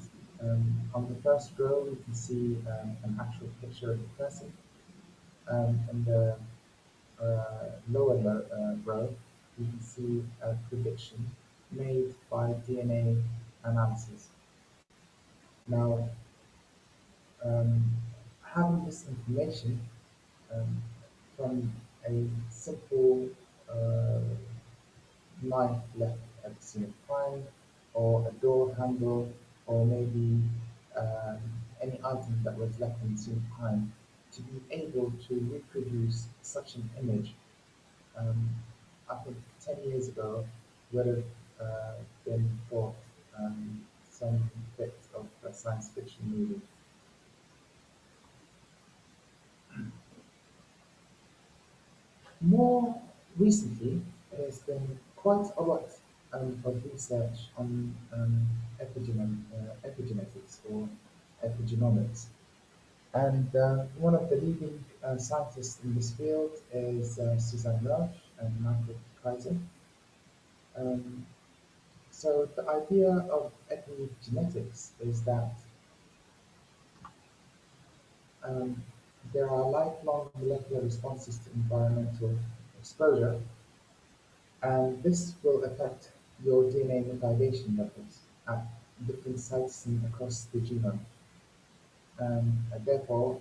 on the first row, you can see an actual picture of the person, and the lower row, you can see a prediction made by DNA analysis. Now, um, having this information um, from a simple uh, knife left at the scene of crime, or a door handle, or maybe um, any item that was left in the scene of crime, to be able to reproduce such an image, um, I think 10 years ago would have been thought some bit of a science fiction movie. More recently, there's been quite a lot of research on epigenetics or epigenomics. And one of the leading scientists in this field is Suzanne Roche and Michael Kaiser. Um, so the idea of epigenetics is that um, there are lifelong molecular responses to environmental exposure, and this will affect your DNA methylation levels at different sites across the genome. Therefore,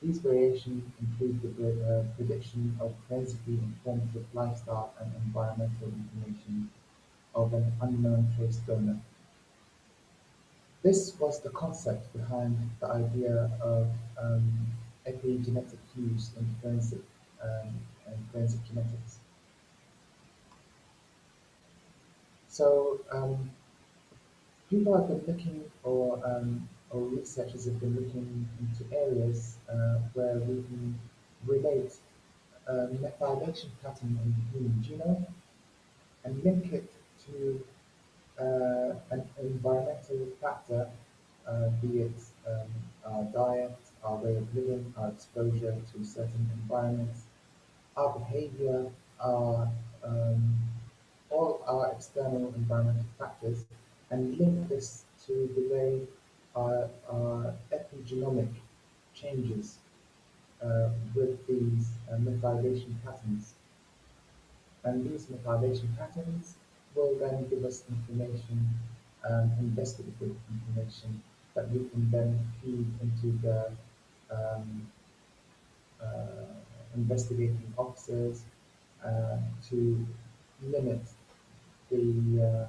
these variations include the prediction of forensically informative lifestyle and environmental information of an unknown trace donor. This was the concept behind the idea of epigenetic use in um, forensic genetics. So people have been looking, or researchers have been looking into areas where we can relate methylation pattern in the human genome and link it to an environmental factor, be it our diet, our way of living, our exposure to certain environments, our behavior, our um, all our external environmental factors, and link this to the way our epigenomic changes with these methylation patterns. And these methylation patterns will then give us information, investigative information, that we can then feed into the um, investigating officers uh, to limit the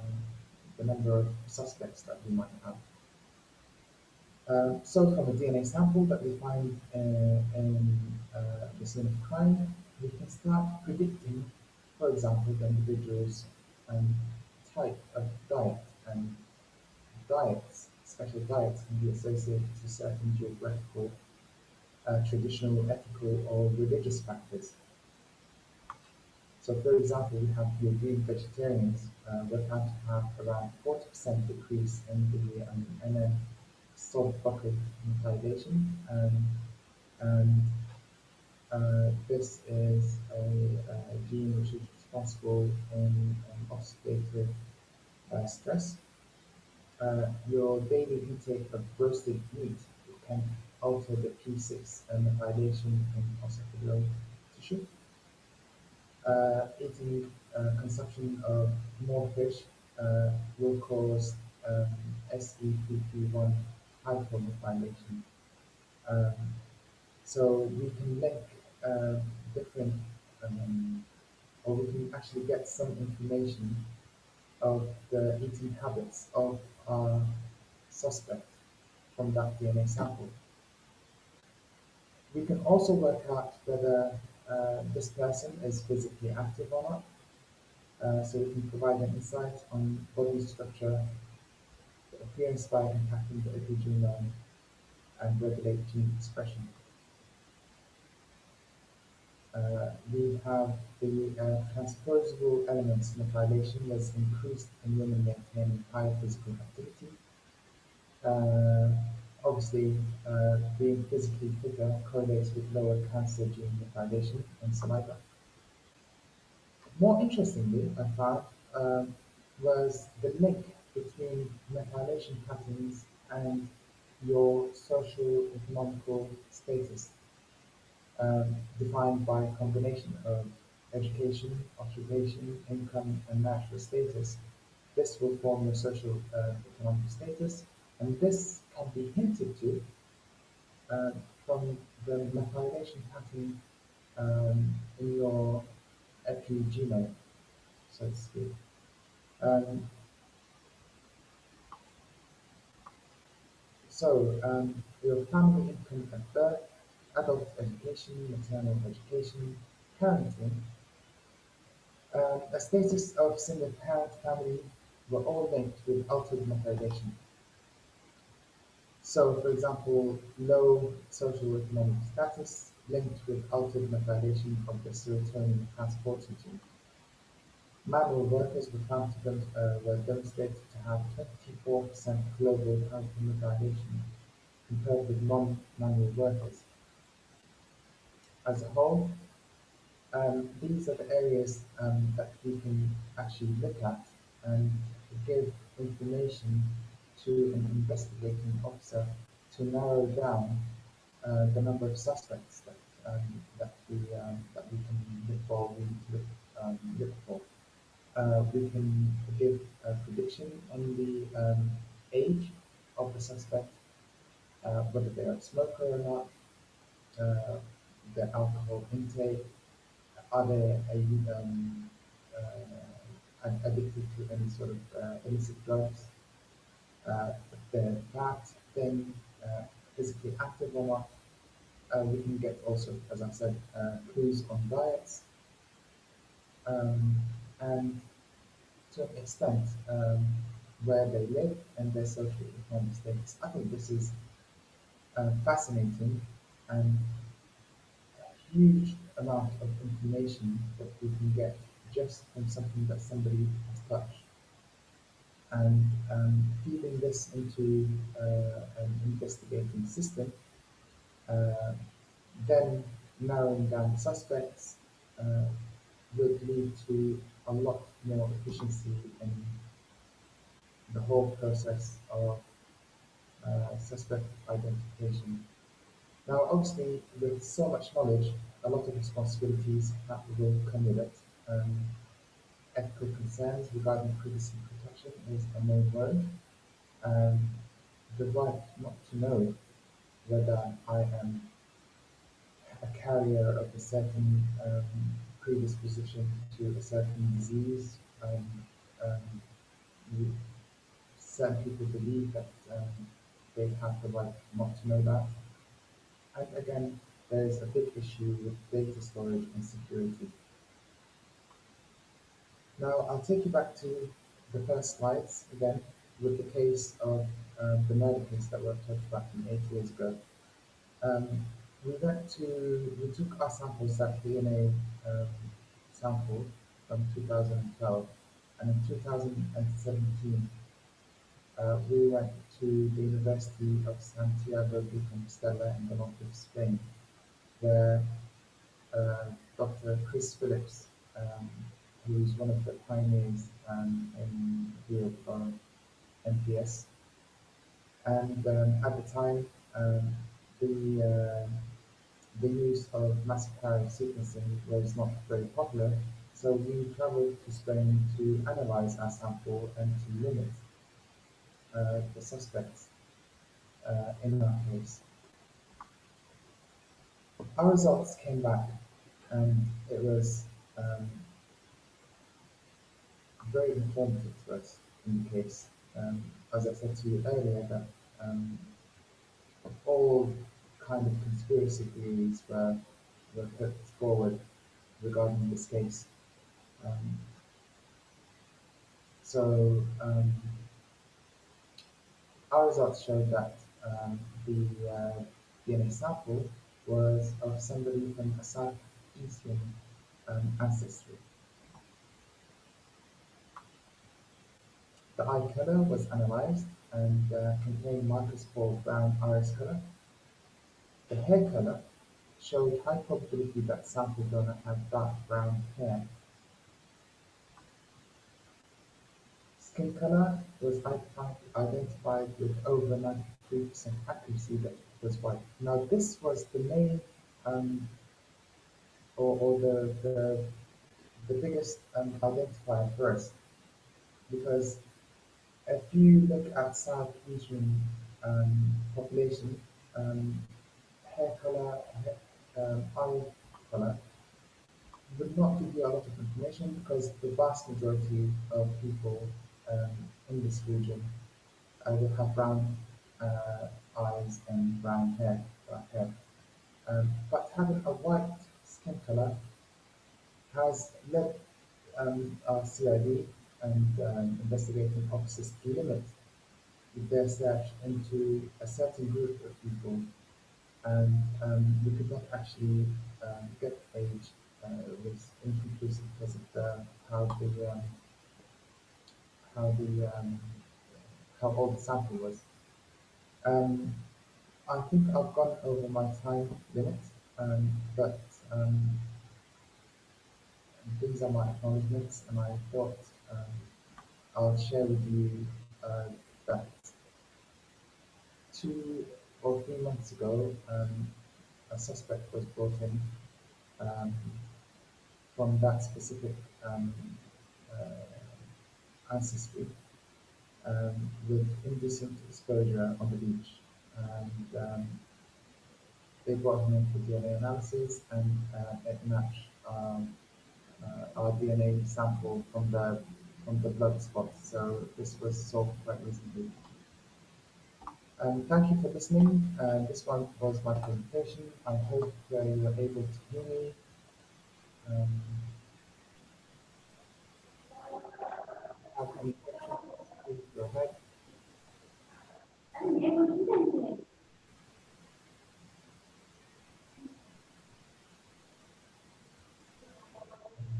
number of suspects that we might have. So from a DNA sample that we find in the scene of crime, we can start predicting, for example, the individual's um, type of diet, and diets, special diets can be associated to certain geographical, traditional, ethical, or religious factors. So for example, we have your green vegetarians were found to have around 40% decrease in the NN salt bucket methylation, and this is a gene which is responsible in oxidative stress. Your daily intake of roasted meat can alter the P6 methylation in ossicular tissue. Eating consumption of more fish will cause um, SVIFSIC-2020 hypomethylation. Um, so we can link different, or we can actually get some information of the eating habits of our suspect from that DNA sample. We can also work out whether this person is physically active or not. So we can provide an insight on body structure, the appearance by impacting the epigenome, and regulate gene expression. We have the transposable elements methylation was increased in women maintaining higher physical activity. Uh, Obviously, being physically fitter correlates with lower cancer gene methylation in saliva. More interestingly, I found was the link between methylation patterns and your social economical status, defined by a combination of education, occupation, income, and natural status. This will form your social economic status, and this can be hinted to uh, from the methylation pattern in your epigenome, so to speak. Um, your family income at birth, adult education, maternal education, parenting, a status of single parent family were all linked with altered methylation. So, for example, low socioeconomic status linked with altered methylation of the serotonin transporter gene. Manual workers were found to were demonstrated to have 24% global hypermethylation compared with non-manual workers. As a whole, these are the areas that we can actually look at and give information to an investigating officer to narrow down the number of suspects that we can look for. Look for. We can give a prediction on the age of the suspect, whether they are a smoker or not, their alcohol intake, are they addicted to any sort of illicit drugs, if they're fat, thin, physically active or not. We can get also, as I said, clues on diets, um, and to an extent where they live and their social economic status. I think this is fascinating and a huge amount of information that we can get just from something that somebody has touched. And feeding this into an investigating system, uh, then narrowing down suspects uh, would lead to a lot more efficiency in the whole process of suspect identification. Now, obviously, with so much knowledge, a lot of responsibilities will come with it. Ethical concerns regarding privacy protection is a main word. Um, the right not to know whether I am a carrier of a certain predisposition to a certain disease. Um, you- certain people believe that they have the right not to know that. And again, there's a big issue with data storage and security. Now, I'll take you back to the first slides again with the case of the murder case that we talked about from 8 years ago. Um, we took our samples, that DNA sample from 2012, and in 2017, we went to the University of Santiago de Compostela in the north of Spain, where Dr. Chris Phillips, um, who is one of the pioneers in the field of NPS, and at the time, um, the the use of massive parallel sequencing was not very popular, so we traveled to Spain to analyze our sample and to limit the suspects in our case. Our results came back, and it was um, very informative to us in the case. As I said to you earlier, that all kind of conspiracy theories were put forward regarding this case. Um, so our results showed that the DNA sample was of somebody from a South Asian ancestry. The eye color was analyzed and contained markers for brown iris color. The hair color showed high probability that sample donor had dark brown hair. Skin color was identified with over 93% accuracy that it was white. Now this was the main or the biggest identifier for us, because if you look at South Asian population, um, hair color, eye color would not give you a lot of information, because the vast majority of people um, in this region will have brown eyes and brown hair. But having a white skin color has led our CID and investigating officers to limit their search into a certain group of people, and we could not actually get age. It was inconclusive because of how how the how old the sample was. Um, I think I've gone over my time limit, but these are my acknowledgements, and I thought I'll share with you that 2 or 3 months ago, a suspect was brought in um, from that specific ancestry with indecent exposure on the beach. And they brought him in for DNA analysis, and it matched our DNA sample from the blood spots. So this was solved quite recently. Thank you for listening. This one was my presentation. I hope you were able to hear me. Um, have any questions? Please go ahead.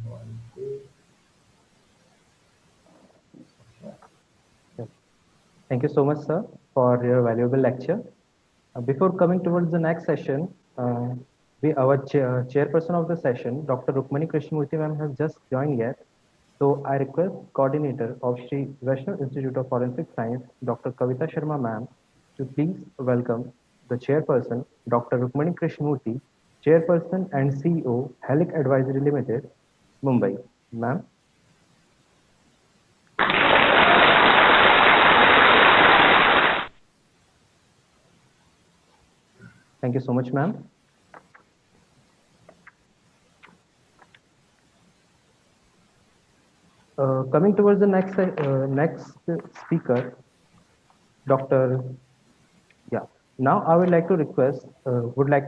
One, two. Okay. Yes. Thank you so much, sir, for your valuable lecture. Before coming towards the next session, our chairperson of the session, Dr. Rukmani Krishnamurthy ma'am, has just joined yet. So I request coordinator of Shri Vaishnav Institute of Forensic Science, Dr. Kavita Sharma ma'am, to please welcome the chairperson, Dr. Rukmani Krishnamurthy, chairperson and CEO, Helic Advisory Limited, Mumbai. Ma'am. Thank you so much, ma'am. Coming towards the next speaker, Dr. Yeah. Now I would like to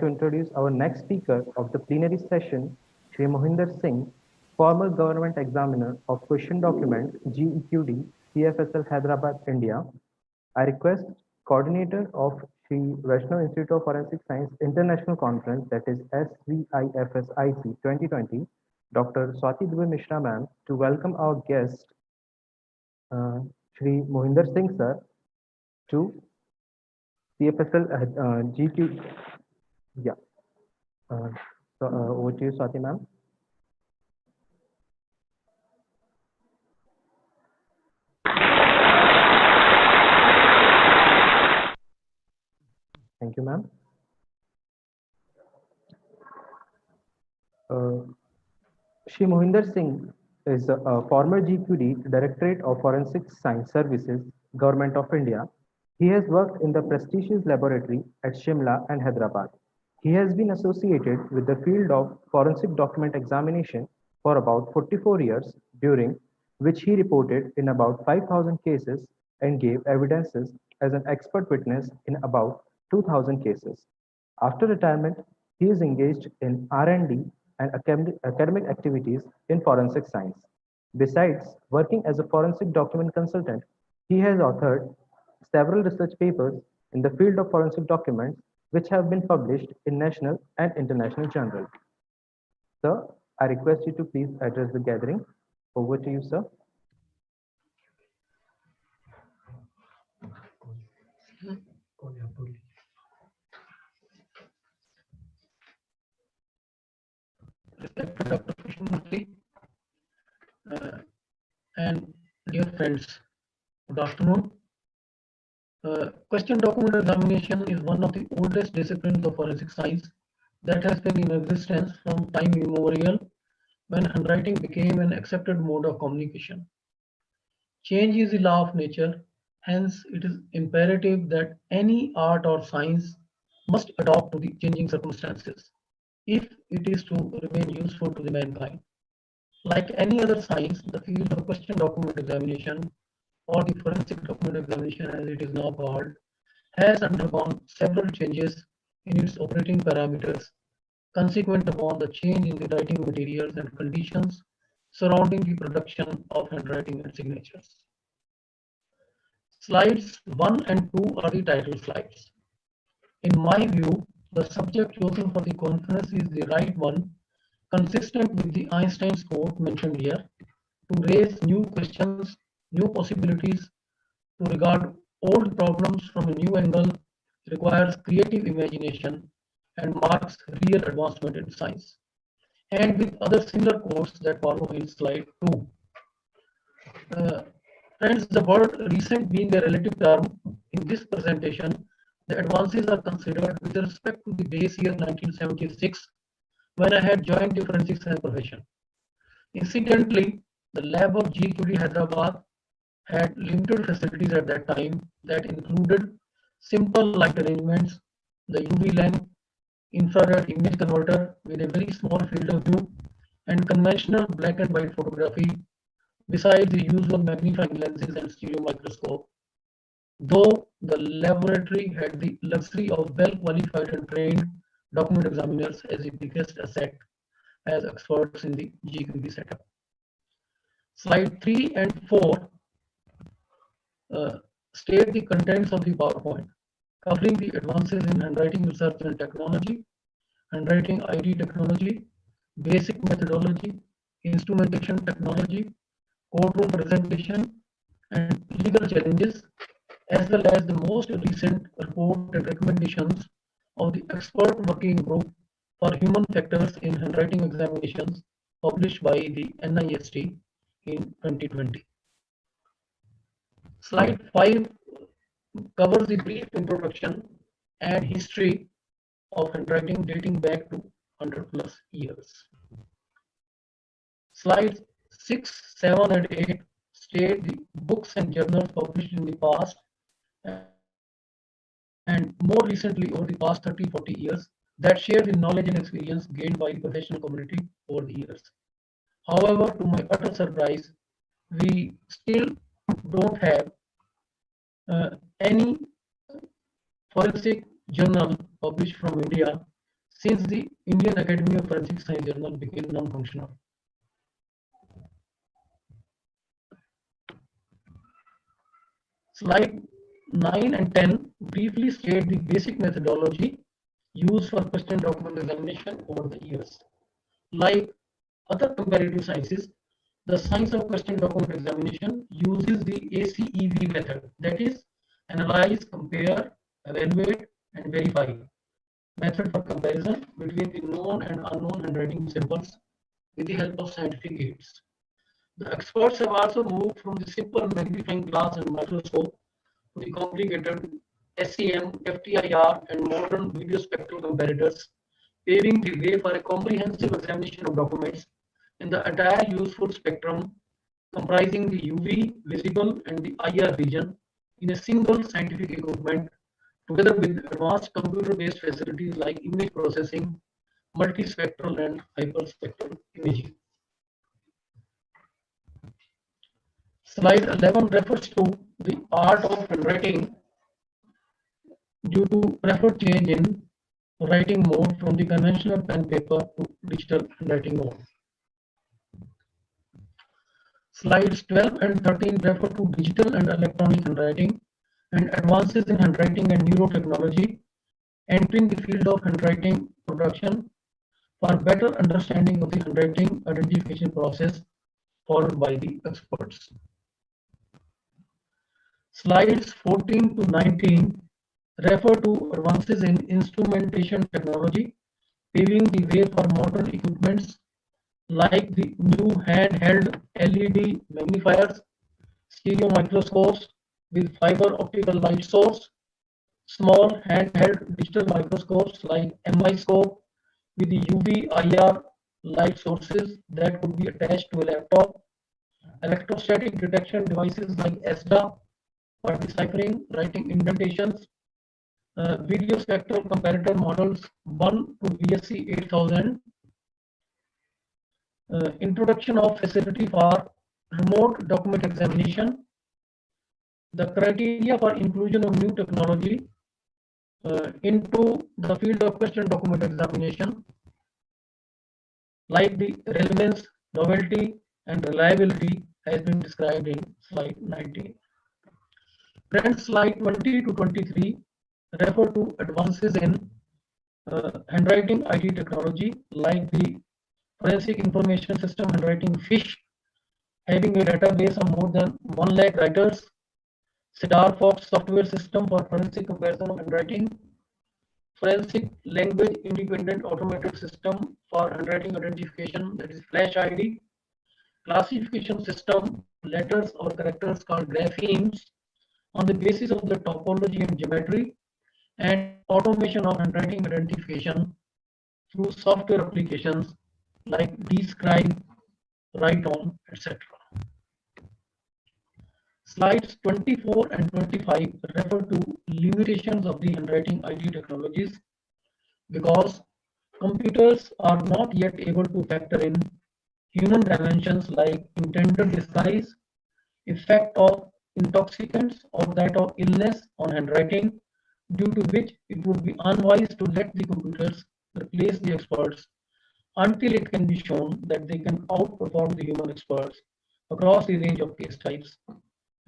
introduce our next speaker of the plenary session, Shri Mohinder Singh, former government examiner of question document GEQD, CFSL Hyderabad, India. I request coordinator of Shri Vaishnav Institute of Forensic Science International Conference, that is SVIFSIC 2020, Dr. Swati Dubey Mishra ma'am, to welcome our guest, Shri Mohinder Singh sir, to CFSL GQ. Yeah. Over to you, Swati ma'am. Thank you, ma'am. Shri Mohinder Singh is a former GQD, Directorate of Forensic Science Services, Government of India. He has worked in the prestigious laboratory at Shimla and Hyderabad. He has been associated with the field of forensic document examination for about 44 years, during which he reported in about 5,000 cases and gave evidences as an expert witness in about 2,000 cases. After retirement, he is engaged in R&D and academic activities in forensic science. Besides working as a forensic document consultant, he has authored several research papers in the field of forensic documents, which have been published in national and international journals. Sir, I request you to please address the gathering. Over to you, sir. Respected Dr. Krishnamurthy, and dear friends, good afternoon. Question document examination is one of the oldest disciplines of forensic science that has been in existence from time immemorial when handwriting became an accepted mode of communication. Change is the law of nature, hence it is imperative that any art or science must adapt to the changing circumstances if it is to remain useful to the mankind. Like any other science, the field of question document examination, or the forensic document examination as it is now called, has undergone several changes in its operating parameters consequent upon the change in the writing materials and conditions surrounding the production of handwriting and signatures. Slides 1 and 2 are the title slides. In my view, the subject chosen for the conference is the right one, consistent with the Einstein's quote mentioned here, to raise new questions, new possibilities, to regard old problems from a new angle, requires creative imagination and marks real advancement in science. And with other similar quotes that follow in slide 2. Friends, the word recent being a relative term, in this presentation, the advances are considered with respect to the base year 1976, when I had joined the forensic science profession. Incidentally, the lab of GQD Hyderabad had limited facilities at that time that included simple light arrangements, the UV lamp, infrared image converter with a very small field of view, and conventional black and white photography, besides the usual magnifying lenses and stereo microscope. Though the laboratory had the luxury of well-qualified and trained document examiners as the biggest asset as experts in the GQB setup. Slide 3 and 4 state the contents of the PowerPoint, covering the advances in handwriting research and technology, handwriting ID technology, basic methodology, instrumentation technology, courtroom presentation, and legal challenges, as well as the most recent report and recommendations of the expert working group for human factors in handwriting examinations published by the NIST in 2020. Slide 5 covers the brief introduction and history of handwriting dating back to 100 plus years. Slides 6, 7, and 8 state the books and journals published in the past and more recently over the past 30-40 years that share the knowledge and experience gained by the professional community over the years. However, to my utter surprise, we still don't have any forensic journal published from India since the Indian Academy of Forensic Science journal became non-functional. Slide 9 and 10 briefly state the basic methodology used for question document examination over the years. Like other comparative sciences, the science of question document examination uses the ACEV method, that is, analyze, compare, evaluate, and verify method for comparison between the known and unknown handwriting samples with the help of scientific aids. The experts have also moved from the simple magnifying glass and microscope to the complicated SEM, FTIR, and modern video spectral comparators, paving the way for a comprehensive examination of documents in the entire useful spectrum comprising the UV, visible, and the IR region in a single scientific equipment, together with advanced computer-based facilities like image processing, multispectral, and hyperspectral imaging. Slide 11 refers to the art of handwriting due to rapid change in writing mode from the conventional pen paper to digital handwriting mode. Slides 12 and 13 refer to digital and electronic handwriting and advances in handwriting and neurotechnology entering the field of handwriting production for better understanding of the handwriting identification process followed by the experts. Slides 14 to 19 refer to advances in instrumentation technology, paving the way for modern equipments like the new handheld LED magnifiers, stereo microscopes with fiber optical light source, small handheld digital microscopes like MI scope with the UV IR light sources that could be attached to a laptop, electrostatic detection devices like ESDA for deciphering writing indentations, video spectral comparator models 1 to VSC 8000, introduction of facility for remote document examination, the criteria for inclusion of new technology into the field of question document examination, like the relevance, novelty, and reliability has been described in slide 19. Friends, slide 20 to 23 refer to advances in handwriting IT technology like the Forensic Information System handwriting FISH, having a database of more than 1 lakh writers, Fox software system for forensic comparison of handwriting, forensic language independent automated system for handwriting identification, that is Flash ID, classification system of letters or characters called graphemes on the basis of the topology and geometry, and automation of handwriting identification through software applications like Describe, WriteOn, etc. Slides 24 and 25 refer to limitations of the handwriting IT technologies because computers are not yet able to factor in human dimensions like intended disguise, effect of intoxicants, or that of illness on handwriting, due to which it would be unwise to let the computers replace the experts until it can be shown that they can outperform the human experts across the range of case types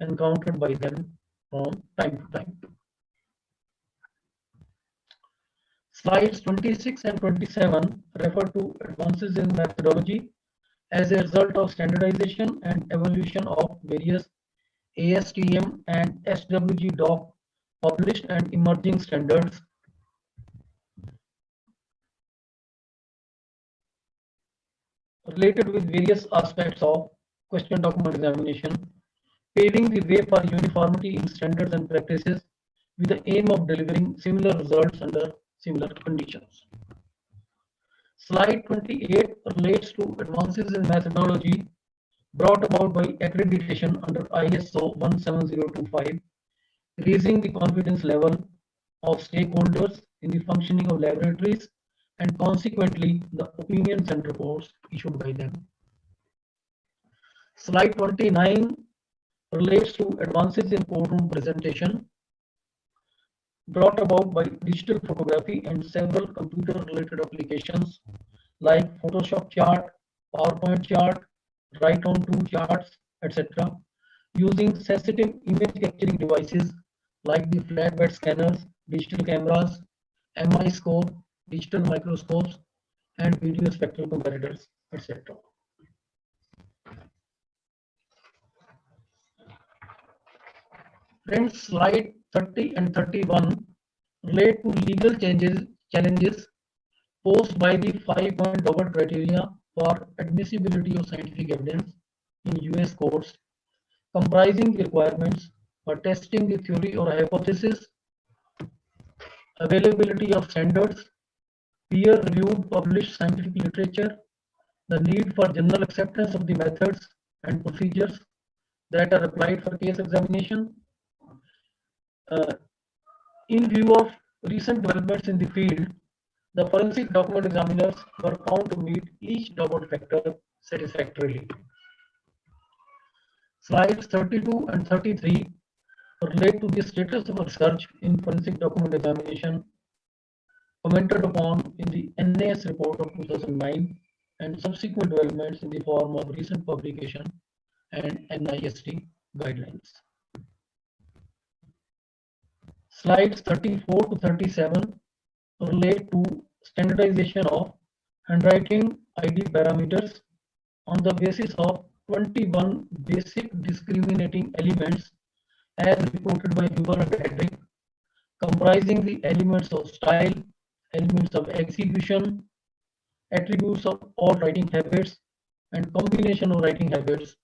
encountered by them from time to time. Slides 26 and 27 refer to advances in methodology as a result of standardization and evolution of various ASTM and SWG doc published and emerging standards related with various aspects of question document examination, paving the way for uniformity in standards and practices with the aim of delivering similar results under similar conditions. Slide 28 relates to advances in methodology brought about by accreditation under ISO 17025, raising the confidence level of stakeholders in the functioning of laboratories and consequently the opinions and reports issued by them. Slide 29 relates to advances in courtroom presentation brought about by digital photography and several computer-related applications like Photoshop chart, PowerPoint chart, write-on tool charts, etc., using sensitive image capturing devices like the flatbed scanners, digital cameras, MI scope, digital microscopes, and video spectral comparators, etc. Friends, slide 30 and 31 relate to legal challenges posed by the 5-point Dover criteria for admissibility of scientific evidence in US courts, comprising the requirements for testing the theory or hypothesis, availability of standards, peer-reviewed published scientific literature, the need for general acceptance of the methods and procedures that are applied for case examination. In view of recent developments in the field, the forensic document examiners were found to meet each document factor satisfactorily. Slides 32 and 33 relate to the status of research in forensic document examination, commented upon in the NAS report of 2009 and subsequent developments in the form of recent publication and NIST guidelines. Slides 34 to 37 relate to standardization of handwriting ID parameters on the basis of 21 basic discriminating elements as reported by Huber and Hedrick, comprising the elements of style, elements of execution, attributes of all writing habits, and combination of writing habits,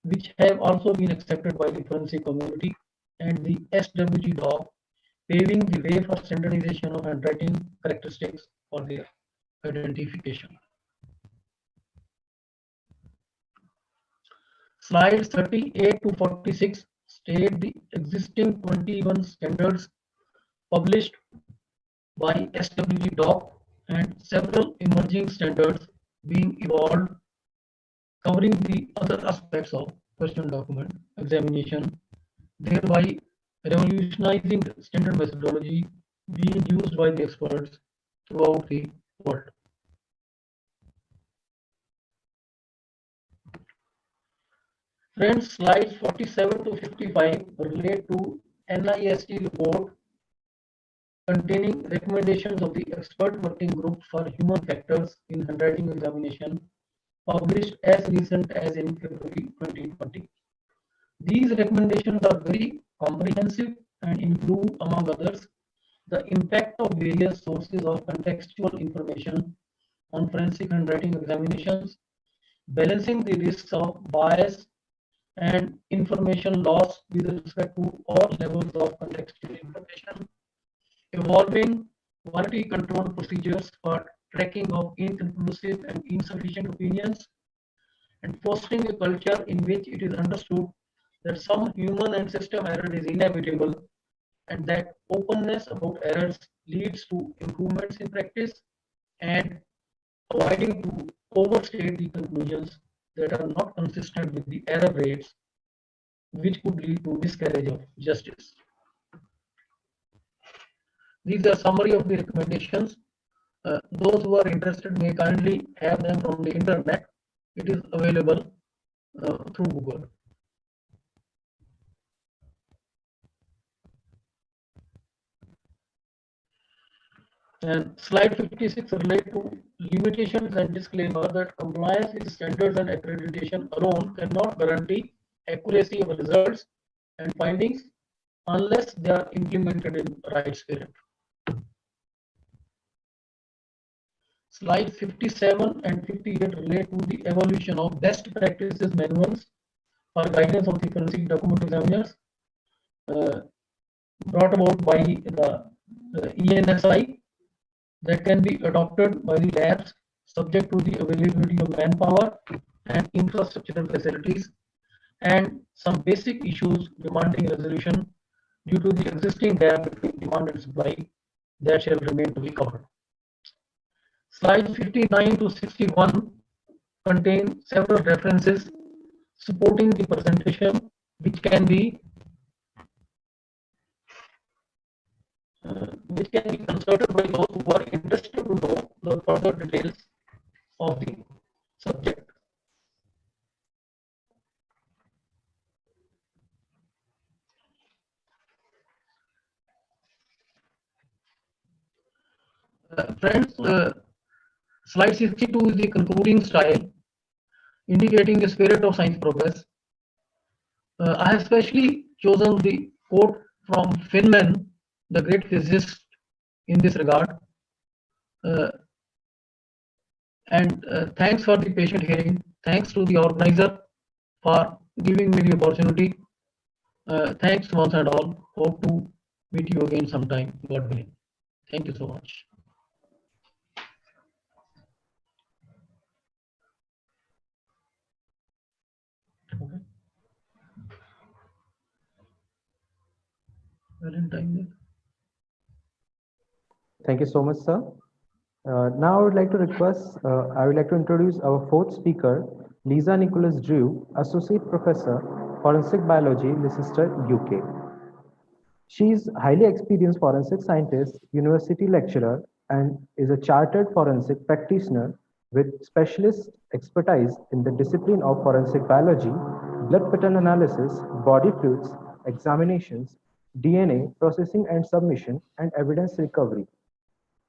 which have also been accepted by the forensic community and the SWG doc, paving the way for standardization of handwriting characteristics for their identification. Slides 38 to 46 state the existing 21 standards published by SWG doc and several emerging standards being evolved covering the other aspects of question document examination, thereby revolutionizing the standard methodology being used by the experts throughout the world. Friends, slides 47 to 55 relate to NIST report containing recommendations of the expert working group for human factors in handwriting examination, published as recent as in February 2020. These recommendations are very comprehensive and include, among others, the impact of various sources of contextual information on forensic handwriting examinations, balancing the risks of bias and information loss with respect to all levels of contextual information, evolving quality control procedures for tracking of inconclusive and insufficient opinions, and fostering a culture in which it is understood that some human and system error is inevitable and that openness about errors leads to improvements in practice, and avoiding to overstate the conclusions that are not consistent with the error rates, which could lead to miscarriage of justice. These are summary of the recommendations. Those who are interested may kindly have them from the internet. It is available through Google. And slide 56 relate to limitations and disclaimer that compliance with standards and accreditation alone cannot guarantee accuracy of results and findings unless they are implemented in right spirit. Slide 57 and 58 relate to the evolution of best practices manuals for guidance of the forensic document examiners brought about by the ENSI that can be adopted by the labs subject to the availability of manpower and infrastructural facilities, and some basic issues demanding resolution due to the existing gap between demand and supply that shall remain to be covered. Slides 59 to 61 contain several references supporting the presentation, which can be consulted by those who are interested to know the further details of the subject. Friends, slide 62 is the concluding style, indicating the spirit of science progress. I have specially chosen the quote from Feynman, the great physicist, in this regard. And thanks for the patient hearing. Thanks to the organizer for giving me the opportunity. Thanks once and all. Hope to meet you again sometime, God willing. Thank you so much. Okay. Valentine. Thank you so much, sir. Now I would like to introduce our fourth speaker, Lisa Nicholas Drew, Associate Professor, Forensic Biology, Leicester, UK. She is highly experienced forensic scientist, university lecturer, and is a chartered forensic practitioner with specialist expertise in the discipline of forensic biology, blood pattern analysis, body fluids, examinations, DNA processing and submission, and evidence recovery,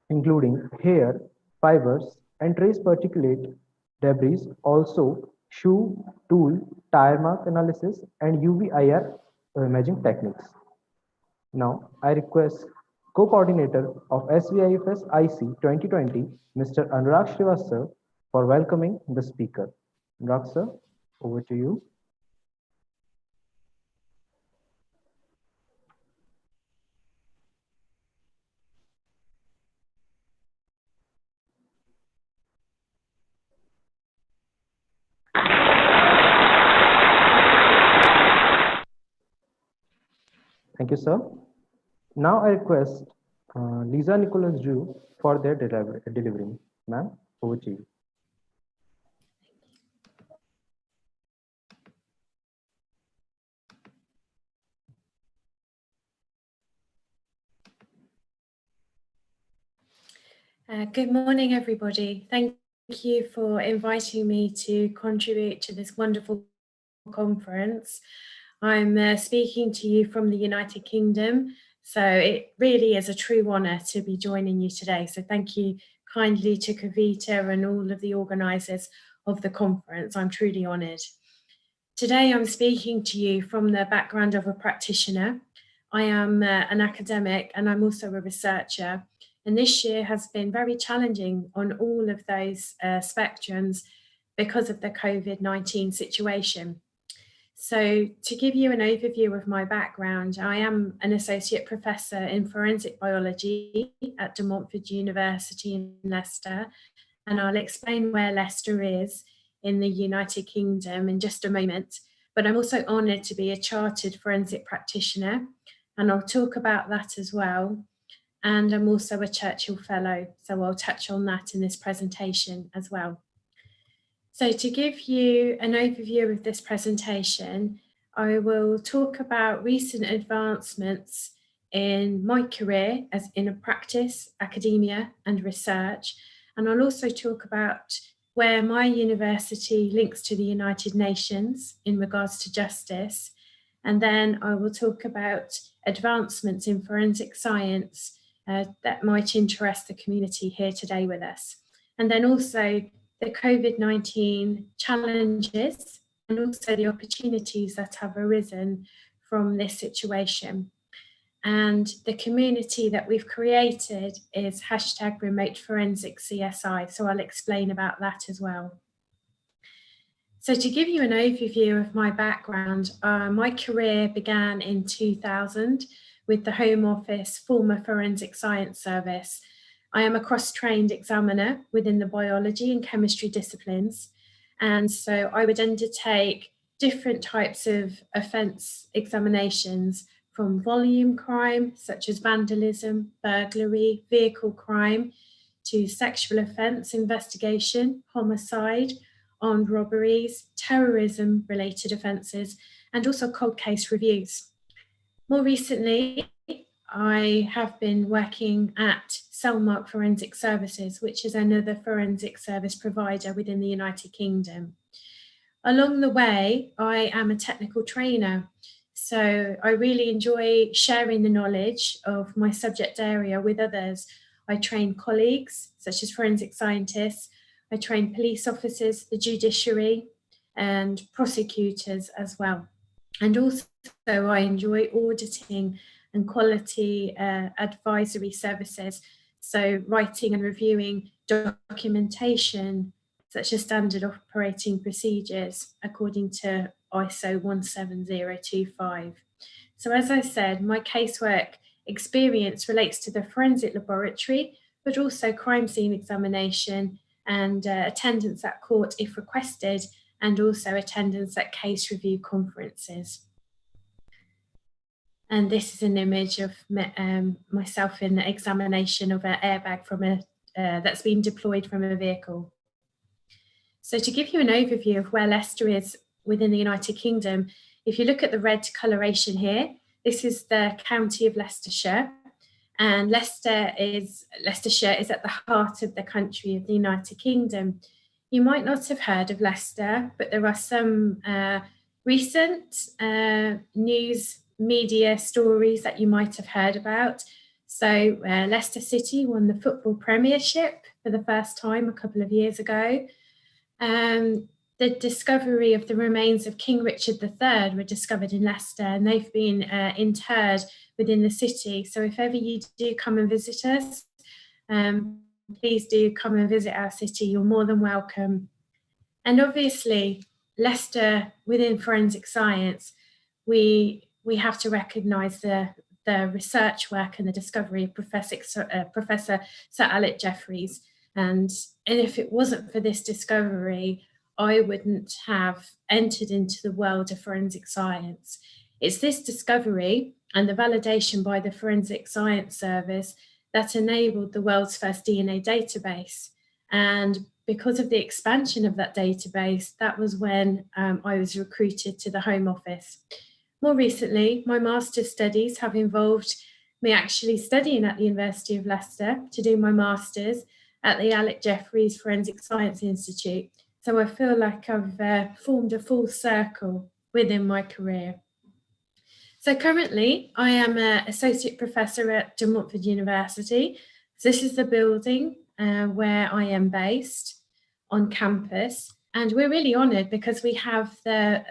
including hair, fibers, and trace particulate debris, also shoe, tool, tire mark analysis, and UV-IR imaging techniques. Now, I request co-coordinator of SVIFS IC 2020, Mr. Anurag Srivastava, for welcoming the speaker. Anurag sir, over to you. Thank you, sir. Now I request Lisa Nicholas Drew for their delivery. Ma'am, over to you. Good morning, everybody. Thank you for inviting me to contribute to this wonderful conference. I'm speaking to you from the United Kingdom, so it really is a true honour to be joining you today. So thank you kindly to Kavita and all of the organisers of the conference. I'm truly honoured. Today I'm speaking to you from the background of a practitioner. I am an academic and I'm also a researcher. And this year has been very challenging on all of those spectrums because of the COVID-19 situation. So to give you an overview of my background, I am an associate professor in forensic biology at De Montfort University in Leicester, and I'll explain where Leicester is in the United Kingdom in just a moment. But I'm also honoured to be a chartered forensic practitioner, and I'll talk about that as well. And I'm also a Churchill Fellow, so I'll touch on that in this presentation as well. So to give you an overview of this presentation, I will talk about recent advancements in my career as in a practice, academia and research. And I'll also talk about where my university links to the United Nations in regards to justice. And then I will talk about advancements in forensic science that might interest the community here today with us. And then also the COVID-19 challenges and also the opportunities that have arisen from this situation. And the community that we've created is #RemoteForensicCSI, so I'll explain about that as well. So to give you an overview of my background, my career began in 2000 with the Home Office former Forensic Science Service. I am a cross-trained examiner within the biology and chemistry disciplines. And so I would undertake different types of offence examinations from volume crime, such as vandalism, burglary, vehicle crime, to sexual offence investigation, homicide, armed robberies, terrorism-related offences, and also cold case reviews. More recently, I have been working at Cellmark Forensic Services, which is another forensic service provider within the United Kingdom. Along the way, I am a technical trainer, so I really enjoy sharing the knowledge of my subject area with others. I train colleagues, such as forensic scientists. I train police officers, the judiciary, and prosecutors as well. And also I enjoy auditing and quality advisory services. So writing and reviewing documentation, such as standard operating procedures according to ISO 17025. So as I said, my casework experience relates to the forensic laboratory, but also crime scene examination and attendance at court if requested, and also attendance at case review conferences. And this is an image of myself in the examination of an airbag from that's been deployed from a vehicle. So to give you an overview of where Leicester is within the United Kingdom, if you look at the red coloration here, this is the county of Leicestershire. And Leicestershire is at the heart of the country of the United Kingdom. You might not have heard of Leicester, but there are some recent news media stories that you might have heard about. So Leicester City won the football premiership for the first time a couple of years ago. The discovery of the remains of King Richard III were discovered in Leicester, and they've been interred within the city. So if ever you do come and visit us, please do come and visit our city. You're more than welcome. And obviously, Leicester, within forensic science, we have to recognise the research work and the discovery of Professor Sir Alec Jeffreys. And if it wasn't for this discovery, I wouldn't have entered into the world of forensic science. It's this discovery and the validation by the Forensic Science Service that enabled the world's first DNA database. And because of the expansion of that database, that was when I was recruited to the Home Office. More recently, my master's studies have involved me actually studying at the University of Leicester to do my master's at the Alec Jeffreys Forensic Science Institute. So I feel like I've formed a full circle within my career. So currently, I am an associate professor at De Montfort University. So this is the building where I am based on campus. And we're really honoured because we have the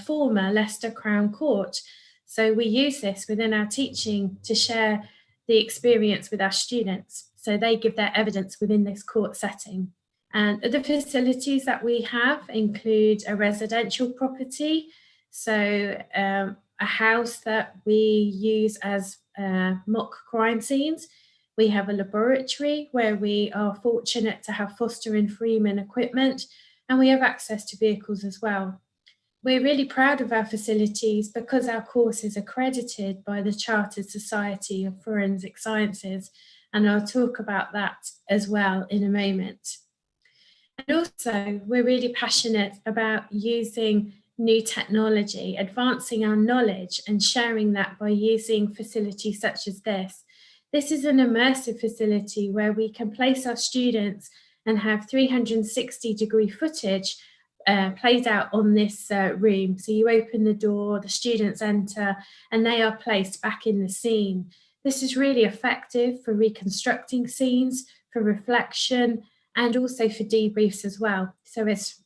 former Leicester Crown Court. So we use this within our teaching to share the experience with our students. So they give their evidence within this court setting. And the facilities that we have include a residential property, so a house that we use as mock crime scenes. We have a laboratory where we are fortunate to have Foster and Freeman equipment, and we have access to vehicles as well. We're really proud of our facilities because our course is accredited by the Chartered Society of Forensic Sciences, and I'll talk about that as well in a moment. And also, we're really passionate about using new technology, advancing our knowledge and sharing that by using facilities such as this. This is an immersive facility where we can place our students and have 360-degree footage played out on this room. So you open the door, the students enter, and they are placed back in the scene. This is really effective for reconstructing scenes, for reflection, and also for debriefs as well. So it's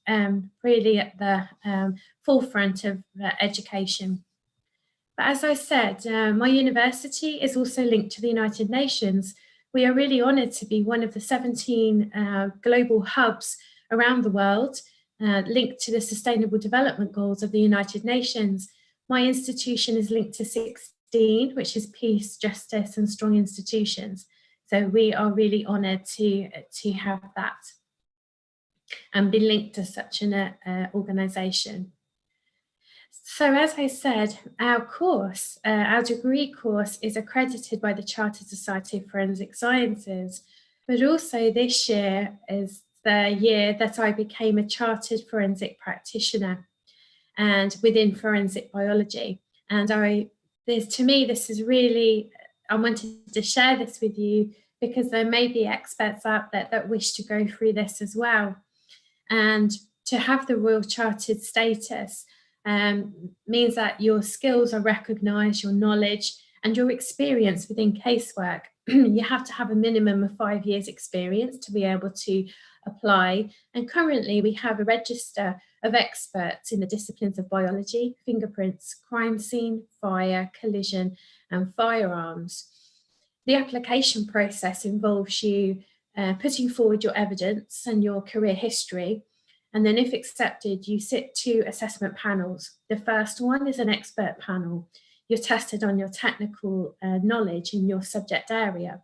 really at the forefront of education. But as I said, my university is also linked to the United Nations. We are really honoured to be one of the 17 global hubs around the world linked to the Sustainable Development Goals of the United Nations. My institution is linked to 16, which is peace, justice, and strong institutions. So we are really honoured to have that and be linked to such an organisation. So as I said, our course, our degree course is accredited by the Chartered Society of Forensic Sciences, but also this year is the year that I became a chartered forensic practitioner and within forensic biology. And to me, this is really, I wanted to share this with you because there may be experts out there that wish to go through this as well. And to have the Royal Chartered status means that your skills are recognised, your knowledge and your experience within casework. You have to have a minimum of 5 years experience to be able to apply. And currently we have a register of experts in the disciplines of biology, fingerprints, crime scene, fire, collision and firearms. The application process involves you putting forward your evidence and your career history. And then if accepted, you sit 2 assessment panels. The first one is an expert panel. You're tested on your technical knowledge in your subject area.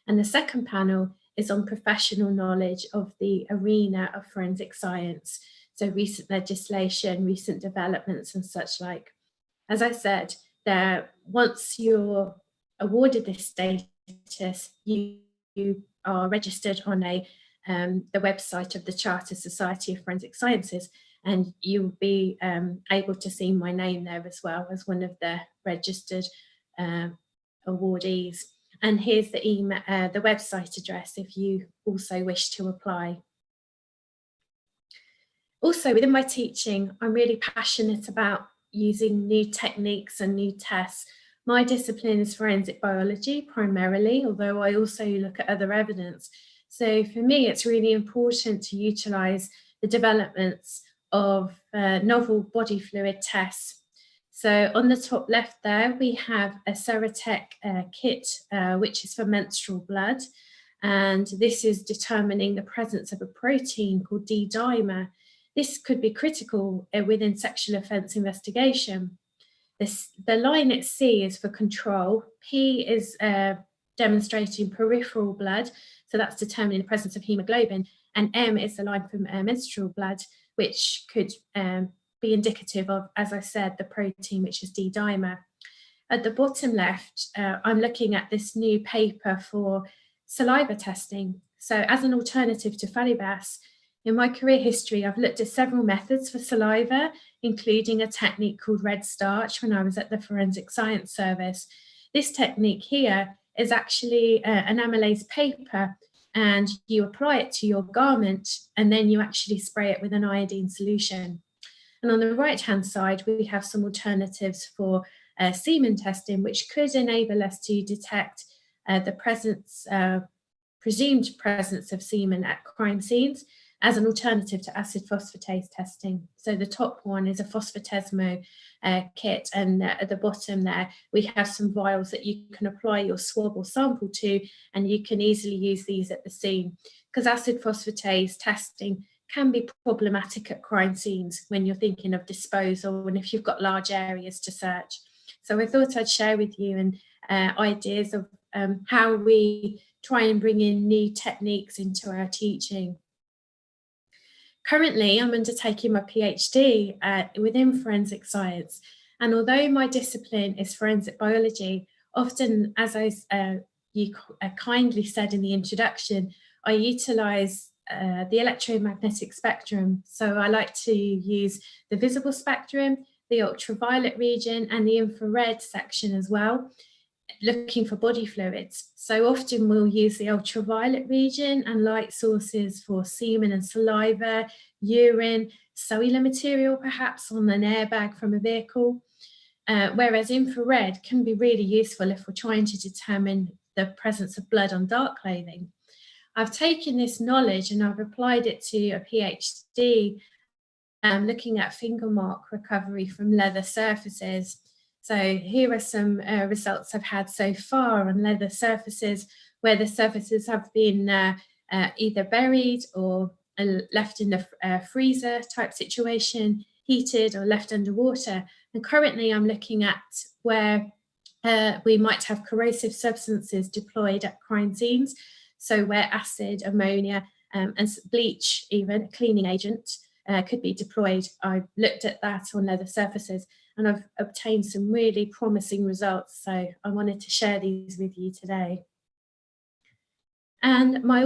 And the second panel is on professional knowledge of the arena of forensic science. So recent legislation, recent developments and such like. As I said, once you're awarded this status, you are registered on the website of the Chartered Society of Forensic Sciences, and you'll be able to see my name there as well as one of the registered awardees. And here's the email, the website address if you also wish to apply. Also, within my teaching, I'm really passionate about using new techniques and new tests. My discipline is forensic biology primarily, although I also look at other evidence. So for me, it's really important to utilise the developments of novel body fluid tests. So on the top left there, we have a Seratec kit, which is for menstrual blood. And this is determining the presence of a protein called D-dimer. This could be critical within sexual offence investigation. The line at C is for control. P is demonstrating peripheral blood, so that's determining the presence of hemoglobin. And M is the line for menstrual blood, which could be indicative of, as I said, the protein, which is D-dimer. At the bottom left, I'm looking at this new paper for saliva testing. So as an alternative to Falibas, in my career history, I've looked at several methods for saliva, including a technique called red starch when I was at the Forensic Science Service. This technique here is actually an amylase paper, and you apply it to your garment and then you actually spray it with an iodine solution. And on the right-hand side, we have some alternatives for semen testing, which could enable us to detect the presence, presumed presence of semen at crime scenes as an alternative to acid phosphatase testing. So the top one is a phosphatesmo kit, and at the bottom there, we have some vials that you can apply your swab or sample to, and you can easily use these at the scene. Because acid phosphatase testing can be problematic at crime scenes when you're thinking of disposal and if you've got large areas to search. So I thought I'd share with you and ideas of how we try and bring in new techniques into our teaching. Currently, I'm undertaking my PhD within forensic science, and although my discipline is forensic biology, often, as you kindly said in the introduction, I utilise the electromagnetic spectrum. So I like to use the visible spectrum, the ultraviolet region, and the infrared section as well, looking for body fluids. So often we'll use the ultraviolet region and light sources for semen and saliva, urine, cellular material perhaps on an airbag from a vehicle, whereas infrared can be really useful if we're trying to determine the presence of blood on dark clothing. I've taken this knowledge and I've applied it to a PhD looking at finger mark recovery from leather surfaces. So here are some results I've had so far on leather surfaces where the surfaces have been either buried or left in the freezer type situation, heated or left underwater. And currently I'm looking at where we might have corrosive substances deployed at crime scenes. So where acid, ammonia and bleach, even a cleaning agent, could be deployed. I've looked at that on leather surfaces and I've obtained some really promising results. So I wanted to share these with you today. And my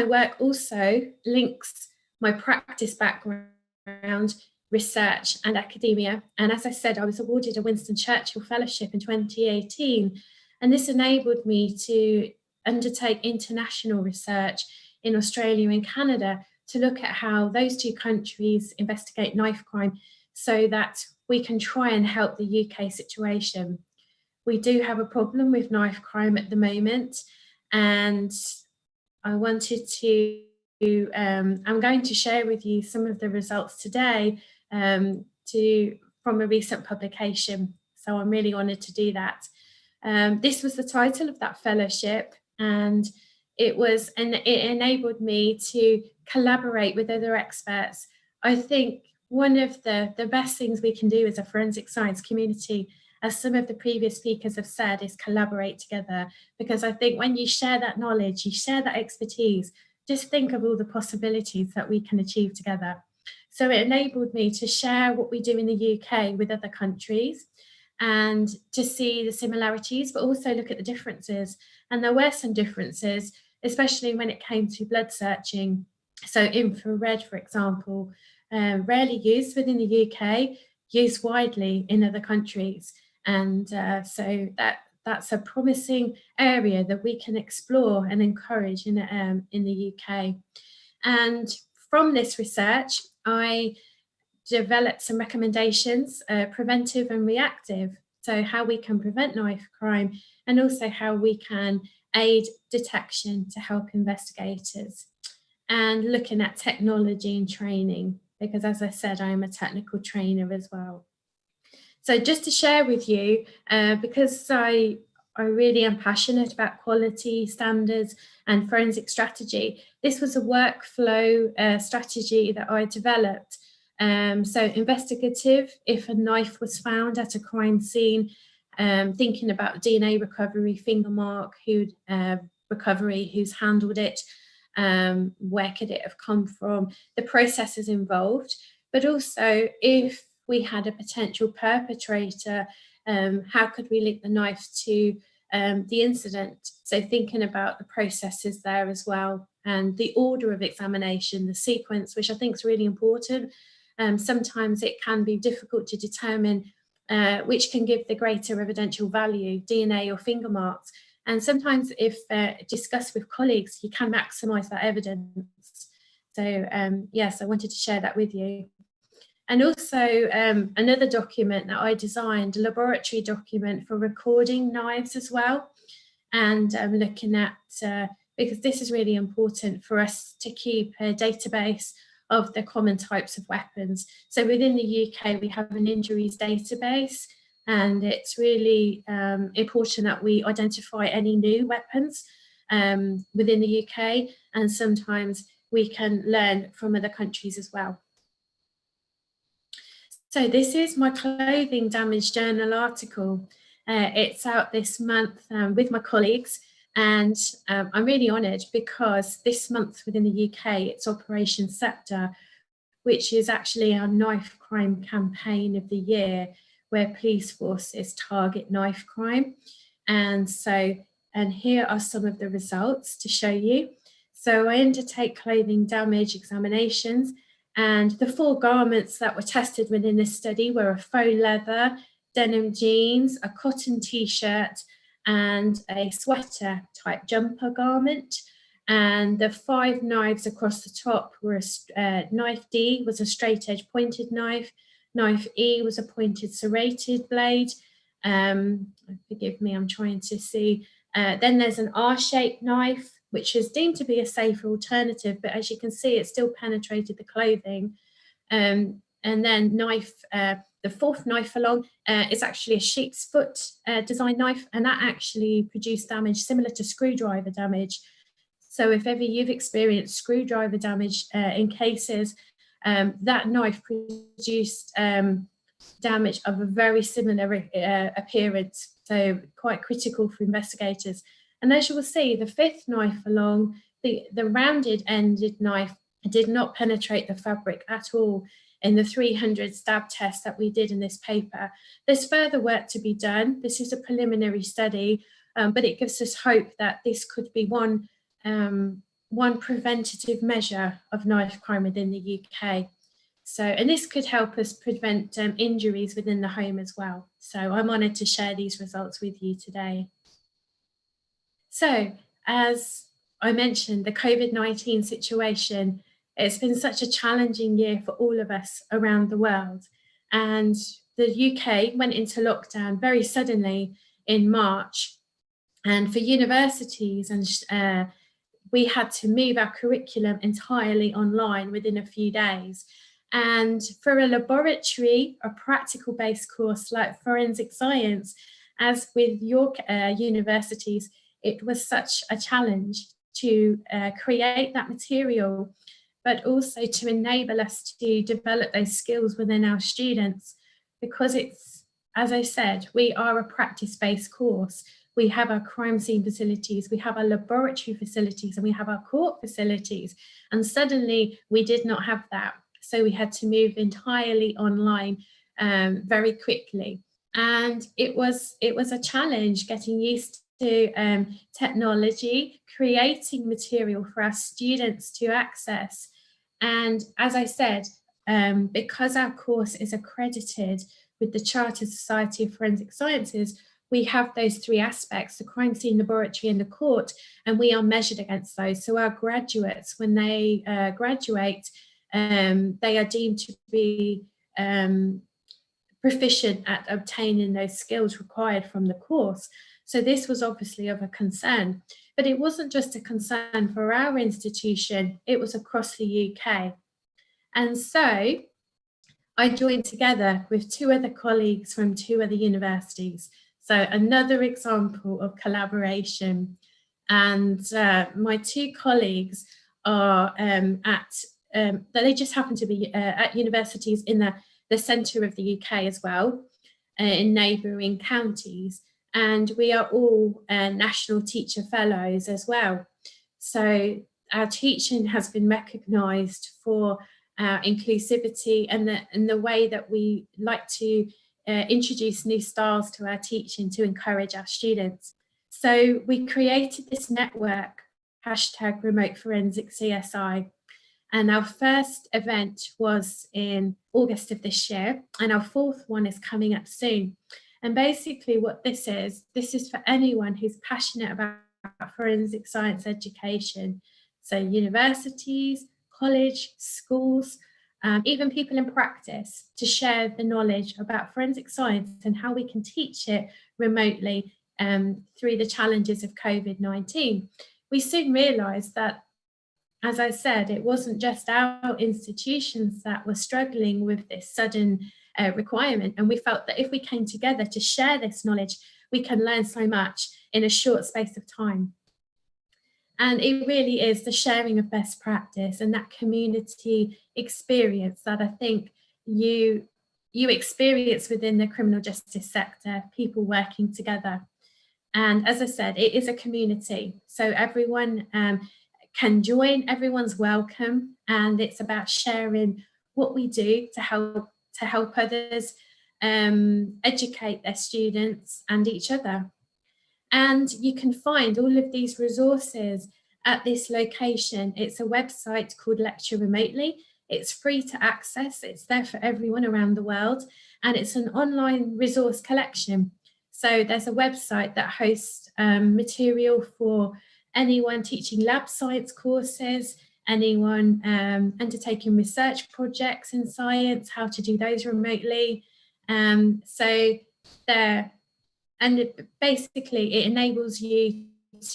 work also links my practice background, research and academia. And as I said, I was awarded a Winston Churchill Fellowship in 2018. And this enabled me to undertake international research in Australia and Canada to look at how those two countries investigate knife crime so that we can try and help the UK situation. We do have a problem with knife crime at the moment, and I wanted to, I'm going to share with you some of the results today from a recent publication. So I'm really honoured to do that. This was the title of that fellowship, and it enabled me to collaborate with other experts. I think one of the best things we can do as a forensic science community, as some of the previous speakers have said, is collaborate together. Because I think when you share that knowledge, you share that expertise, just think of all the possibilities that we can achieve together. So it enabled me to share what we do in the UK with other countries and to see the similarities, but also look at the differences. And there were some differences, especially when it came to blood searching. So infrared, for example, rarely used within the UK, used widely in other countries. And so that's a promising area that we can explore and encourage in the UK. And from this research, I developed some recommendations, preventive and reactive, so how we can prevent knife crime and also how we can aid detection to help investigators, and looking at technology and training, because as I said, I am a technical trainer as well. So just to share with you, because I really am passionate about quality standards and forensic strategy, this was a workflow strategy that I developed. So investigative, if a knife was found at a crime scene, thinking about DNA recovery, finger mark, recovery, who's handled it, where could it have come from, the processes involved, but also if we had a potential perpetrator, how could we link the knife to the incident? So thinking about the processes there as well, and the order of examination, the sequence, which I think is really important. Sometimes it can be difficult to determine which can give the greater evidential value, DNA or finger marks. And sometimes if discussed with colleagues, you can maximise that evidence. So yes, I wanted to share that with you. And also another document that I designed, a laboratory document for recording knives as well. And looking at, because this is really important for us to keep a database of the common types of weapons. So within the UK, we have an injuries database, and it's really important that we identify any new weapons within the UK, and sometimes we can learn from other countries as well. So this is my clothing damage journal article. It's out this month with my colleagues, and I'm really honoured because this month within the UK, it's Operation Scepter, which is actually our knife crime campaign of the year, where police forces target knife crime. And here are some of the results to show you. So I undertake clothing damage examinations, and the 4 garments that were tested within this study were a faux leather, denim jeans, a cotton t-shirt, and a sweater type jumper garment. And the 5 knives across the top were knife D was a straight edge pointed knife, knife E was a pointed serrated blade. Forgive me, I'm trying to see. Then there's an R-shaped knife, which is deemed to be a safer alternative, but as you can see, it still penetrated the clothing. And then knife, the 4th knife along is actually a sheep's foot design knife, and that actually produced damage similar to screwdriver damage. So if ever you've experienced screwdriver damage in cases, that knife produced damage of a very similar appearance, so quite critical for investigators. And as you will see, the 5th knife along, the rounded ended knife did not penetrate the fabric at all in the 300 stab tests that we did in this paper. There's further work to be done. This is a preliminary study, but it gives us hope that this could be one preventative measure of knife crime within the UK. So, and this could help us prevent injuries within the home as well. So I'm honoured to share these results with you today. So, as I mentioned, the COVID-19 situation, it's been such a challenging year for all of us around the world. And the UK went into lockdown very suddenly in March. And for universities, and we had to move our curriculum entirely online within a few days. And for a laboratory, a practical-based course like forensic science, as with your universities, it was such a challenge to create that material, but also to enable us to develop those skills within our students, because it's, as I said, we are a practice-based course. We have our crime scene facilities, we have our laboratory facilities, and we have our court facilities. And suddenly we did not have that. So we had to move entirely online very quickly. And it was a challenge getting used to technology, creating material for our students to access. And as I said, because our course is accredited with the Chartered Society of Forensic Sciences, we have those three aspects, the crime scene, laboratory and the court, and we are measured against those. So our graduates, when they graduate, they are deemed to be proficient at obtaining those skills required from the course. So this was obviously of a concern, but it wasn't just a concern for our institution, it was across the UK. And so I joined together with two other colleagues from two other universities. So another example of collaboration. And my two colleagues are they just happen to be at universities in the centre of the UK as well, in neighbouring counties. And we are all National Teacher Fellows as well. So our teaching has been recognised for inclusivity and the way that we like to introduce new styles to our teaching to encourage our students. So we created this network, #RemoteForensicCSI, and our first event was in August of this year, and our fourth one is coming up soon. And basically what this is for anyone who's passionate about forensic science education. So universities, college, schools, even people in practice, to share the knowledge about forensic science and how we can teach it remotely through the challenges of COVID-19. We soon realised that, as I said, it wasn't just our institutions that were struggling with this sudden requirement, and we felt that if we came together to share this knowledge, we can learn so much in a short space of time. And it really is the sharing of best practice and that community experience that I think you experience within the criminal justice sector, people working together. And as I said, it is a community, so everyone can join, everyone's welcome, and it's about sharing what we do to help others educate their students and each other. And you can find all of these resources at this location. It's a website called Lecture Remotely. It's free to access, it's there for everyone around the world, and it's an online resource collection. So there's a website that hosts material for anyone teaching lab science courses, anyone undertaking research projects in science, how to do those remotely. So there, and basically it enables you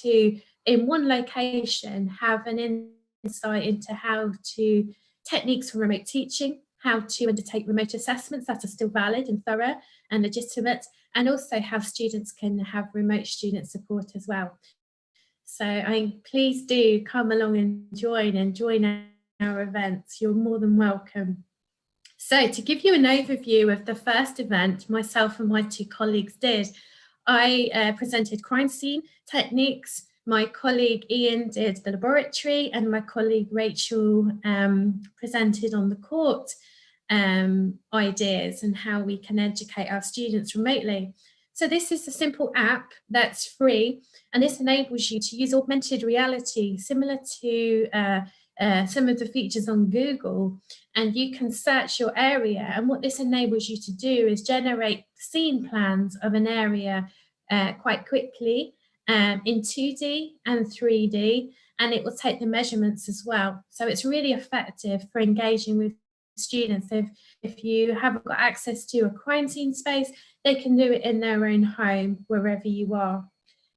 to, in one location, have an insight into how to, techniques for remote teaching, how to undertake remote assessments that are still valid and thorough and legitimate, and also how students can have remote student support as well. So please do come along and join our events. You're more than welcome. So to give you an overview of the first event myself and my two colleagues did, I presented crime scene techniques, my colleague Ian did the laboratory, and my colleague Rachel presented on the court ideas and how we can educate our students remotely. So this is a simple app that's free, and this enables you to use augmented reality similar to some of the features on Google, and you can search your area, and what this enables you to do is generate scene plans of an area quite quickly in 2D and 3D, and it will take the measurements as well. So it's really effective for engaging with students. If you haven't got access to a crime scene space, they can do it in their own home, wherever you are.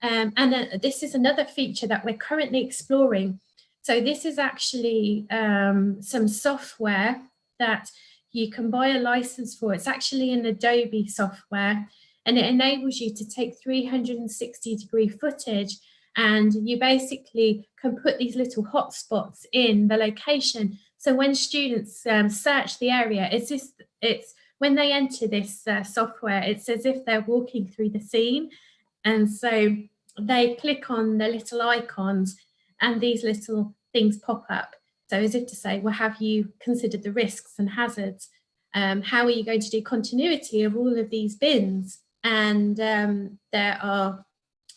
This is another feature that we're currently exploring. So this is actually some software that you can buy a license for. It's actually an Adobe software, and it enables you to take 360-degree footage, and you basically can put these little hotspots in the location. So when students search the area, it's when they enter this software, it's as if they're walking through the scene. And so they click on the little icons and these little things pop up. So as if to say, well, have you considered the risks and hazards? How are you going to do continuity of all of these bins? And there are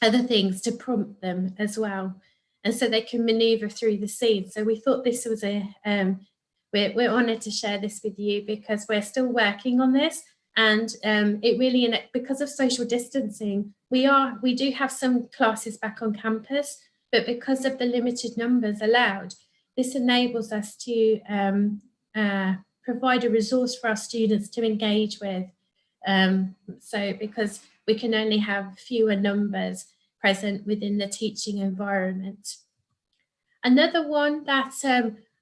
other things to prompt them as well. And so they can maneuver through the scene. So we thought this was we're honoured to share this with you, because we're still working on this, And it really, because of social distancing, we do have some classes back on campus, but because of the limited numbers allowed, this enables us to provide a resource for our students to engage with. So because we can only have fewer numbers present within the teaching environment. Another one that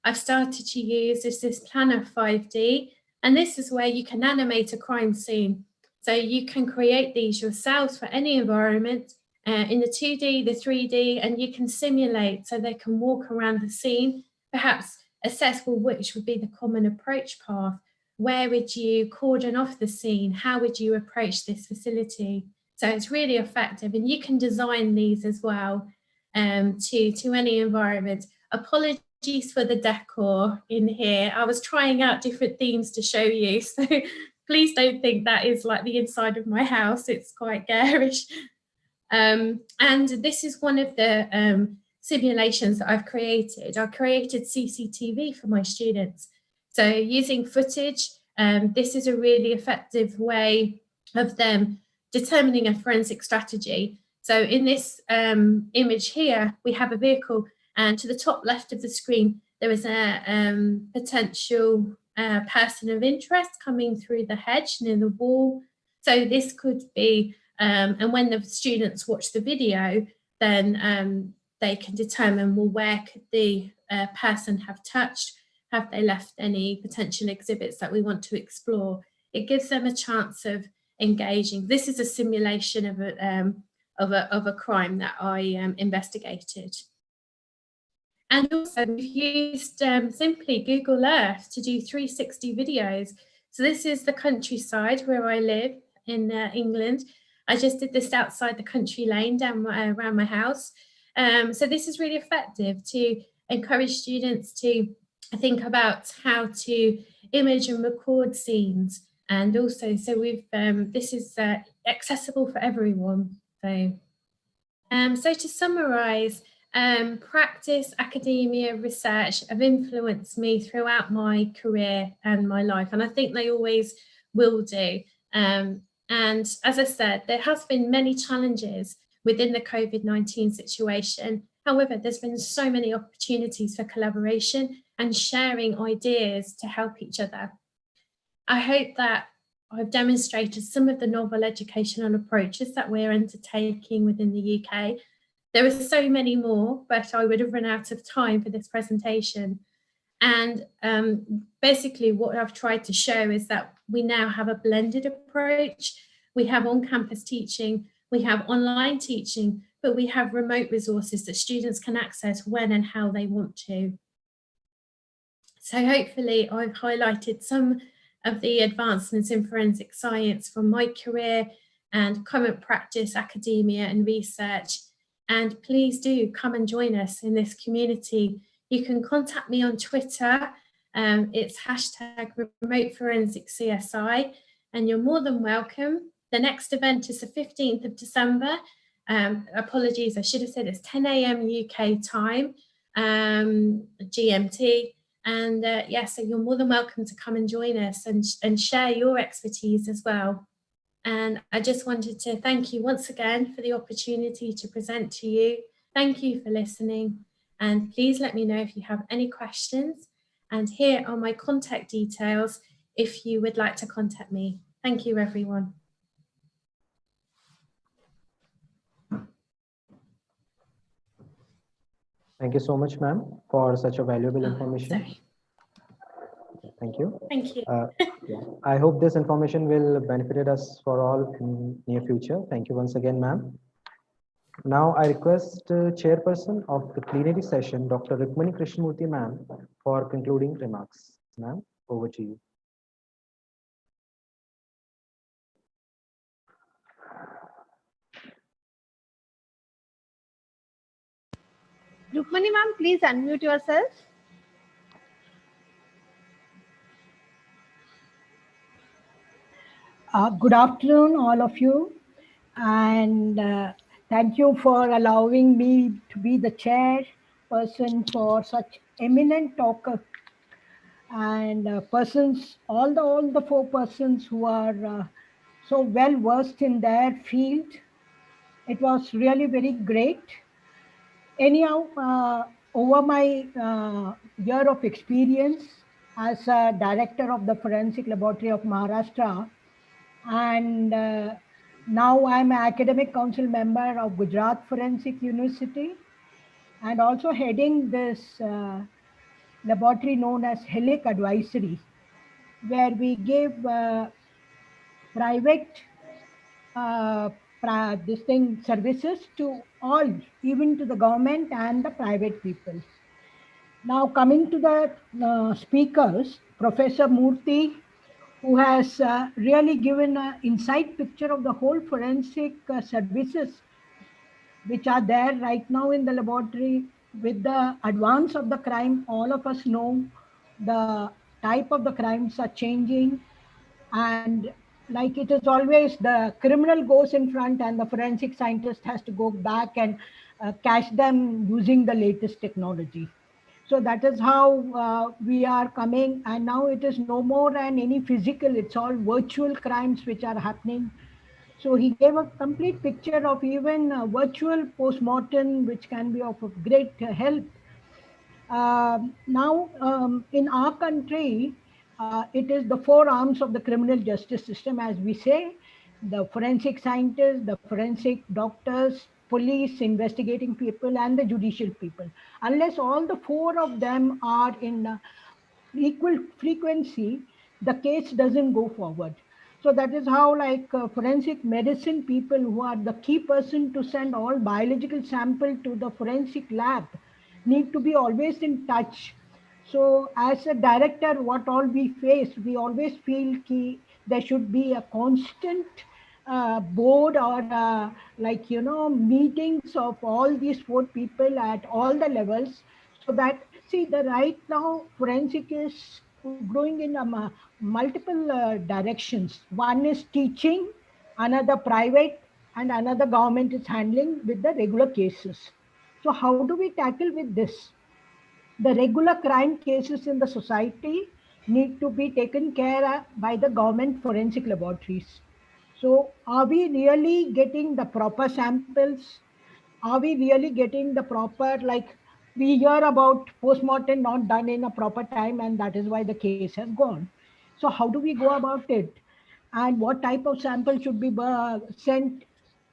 I've started to use is this Planner 5D, and this is where you can animate a crime scene. So you can create these yourselves for any environment in the 2D, the 3D, and you can simulate so they can walk around the scene, perhaps assess, well, which would be the common approach path. Where would you cordon off the scene? How would you approach this facility? So it's really effective, and you can design these as well to any environment. Apologies for the decor in here. I was trying out different themes to show you, so please don't think that is like the inside of my house. It's quite garish. And this is one of the simulations that I've created. I created CCTV for my students. So using footage, this is a really effective way of them determining a forensic strategy. So in this image here, we have a vehicle, and to the top left of the screen, there is a potential person of interest coming through the hedge near the wall. So this could be, and when the students watch the video, then they can determine, well, where could the person have touched? Have they left any potential exhibits that we want to explore? It gives them a chance of engaging. This is a simulation of a crime that I investigated. And also we've used simply Google Earth to do 360 videos. So this is the countryside where I live in England. I just did this outside the country lane down around my house. So this is really effective to encourage students to think about how to image and record scenes. And also, so we've this is accessible for everyone. So to summarize, practice, academia, research have influenced me throughout my career and my life, and I think they always will do. And as I said, there has been many challenges within the COVID-19 situation. However, there's been so many opportunities for collaboration and sharing ideas to help each other. I hope that I've demonstrated some of the novel educational approaches that we're undertaking within the UK. There are so many more, but I would have run out of time for this presentation. And basically what I've tried to show is that we now have a blended approach. We have on-campus teaching, we have online teaching, but we have remote resources that students can access when and how they want to. So hopefully I've highlighted some of the advancements in forensic science from my career and current practice, academia and research. And please do come and join us in this community. You can contact me on Twitter. It's #RemoteForensicCSI, and you're more than welcome. The next event is the 15th of December. Apologies, I should have said it's 10 AM UK time, GMT. And yes, so you're more than welcome to come and join us and share your expertise as well. And I just wanted to thank you once again for the opportunity to present to you. Thank you for listening. And please let me know if you have any questions. And here are my contact details if you would like to contact me. Thank you, everyone. Thank you so much, ma'am, for such a valuable information. Sorry. Thank you. Thank you. Yeah. I hope this information will benefit us for all in near future. Thank you once again, ma'am. Now I request chairperson of the plenary session, Dr. Rukmani Krishnamurthy, ma'am, for concluding remarks. Ma'am, over to you. Rukmani ma'am, please unmute yourself. Good afternoon, all of you, and thank you for allowing me to be the chairperson for such eminent talker and persons, all the four persons who are so well versed in their field. It was really very great. Anyhow, over my year of experience as a director of the Forensic Laboratory of Maharashtra, and now I'm an academic council member of Gujarat Forensic University, and also heading this laboratory known as Helic Advisory, where we give private this thing services to all, even to the government and the private people. Now coming to the speakers, Professor Murthy, who has really given an inside picture of the whole forensic services which are there right now in the laboratory. With the advance of the crime, all of us know the type of the crimes are changing, and like it is always the criminal goes in front and the forensic scientist has to go back and catch them using the latest technology. So that is how we are coming, and now it is no more than any physical, it's all virtual crimes which are happening. So he gave a complete picture of even virtual post-mortem, which can be of great help. Now, in our country, it is the four arms of the criminal justice system, as we say: the forensic scientists, the forensic doctors, police, investigating people, and the judicial people. Unless all the four of them are in equal frequency, the case doesn't go forward. So that is how, like forensic medicine people who are the key person to send all biological sample to the forensic lab need to be always in touch. So as a director, what all we face, we always feel ki there should be a constant board or like meetings of all these four people at all the levels, so that, see, the right now forensic is growing in multiple directions. One is teaching, another private, and another government is handling with the regular cases. So how do we tackle with this? The regular crime cases in the society need to be taken care of by the government forensic laboratories. So are we really getting the proper samples? Are we really getting the proper, like we hear about post-mortem not done in a proper time, and that is why the case has gone. So how do we go about it? And what type of sample should be sent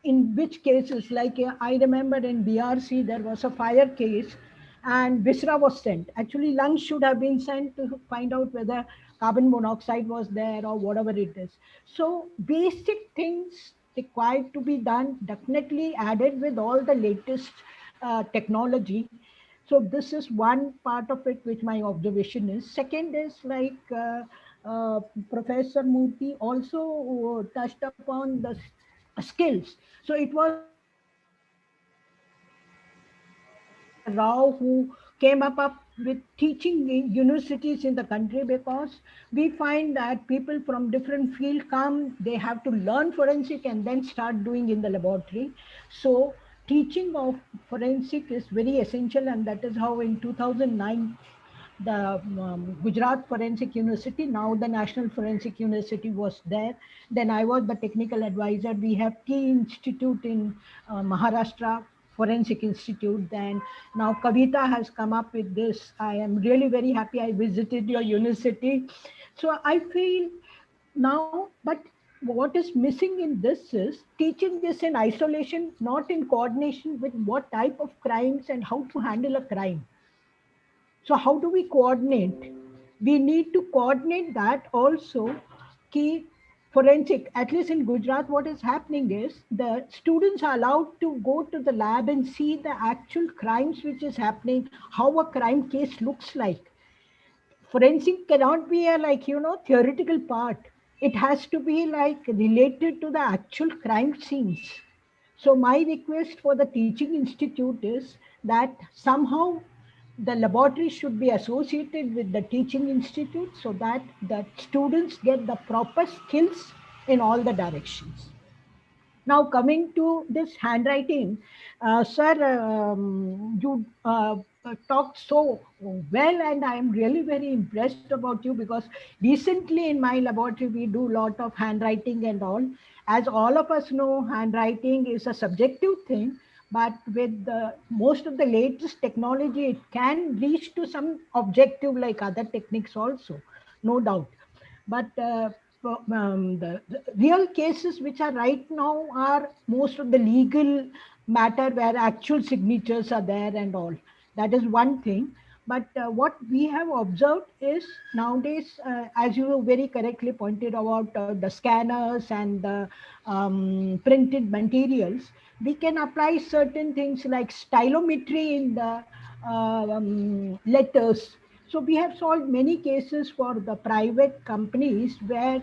in which cases? Like I remember in BRC, there was a fire case and viscera was sent. Actually, lungs should have been sent to find out whether carbon monoxide was there or whatever it is. So basic things required to be done, definitely added with all the latest technology. So this is one part of it which my observation is. Second is like uh, Professor Murthy also touched upon the skills. So it was Professor Rao who came up with teaching in universities in the country, because we find that people from different fields come, they have to learn forensic and then start doing in the laboratory. So teaching of forensic is very essential, and that is how in 2009 the Gujarat Forensic University, now the National Forensic University, was there. Then I was the technical advisor. We have key institute in Maharashtra, Forensic Institute. Then now Kavita has come up with this. I am really very happy I visited your university. So I feel now, but what is missing in this is teaching this in isolation, not in coordination with what type of crimes and how to handle a crime. So how do we coordinate? We need to coordinate that also. Key forensic, at least in Gujarat, what is happening is the students are allowed to go to the lab and see the actual crimes which is happening, how a crime case looks like. Forensic cannot be a, like theoretical part. It has to be like related to the actual crime scenes. So my request for the teaching institute is that somehow the laboratory should be associated with the teaching institute, so that the students get the proper skills in all the directions. Now coming to this handwriting, sir, you talked so well, and I am really very impressed about you, because recently in my laboratory we do a lot of handwriting and all. As all of us know, handwriting is a subjective thing, but with most of the latest technology, it can reach to some objective like other techniques also, no doubt. But the real cases which are right now are most of the legal matter where actual signatures are there and all. That is one thing. But what we have observed is nowadays, as you very correctly pointed about the scanners and the printed materials, we can apply certain things like stylometry in the letters. So we have solved many cases for the private companies where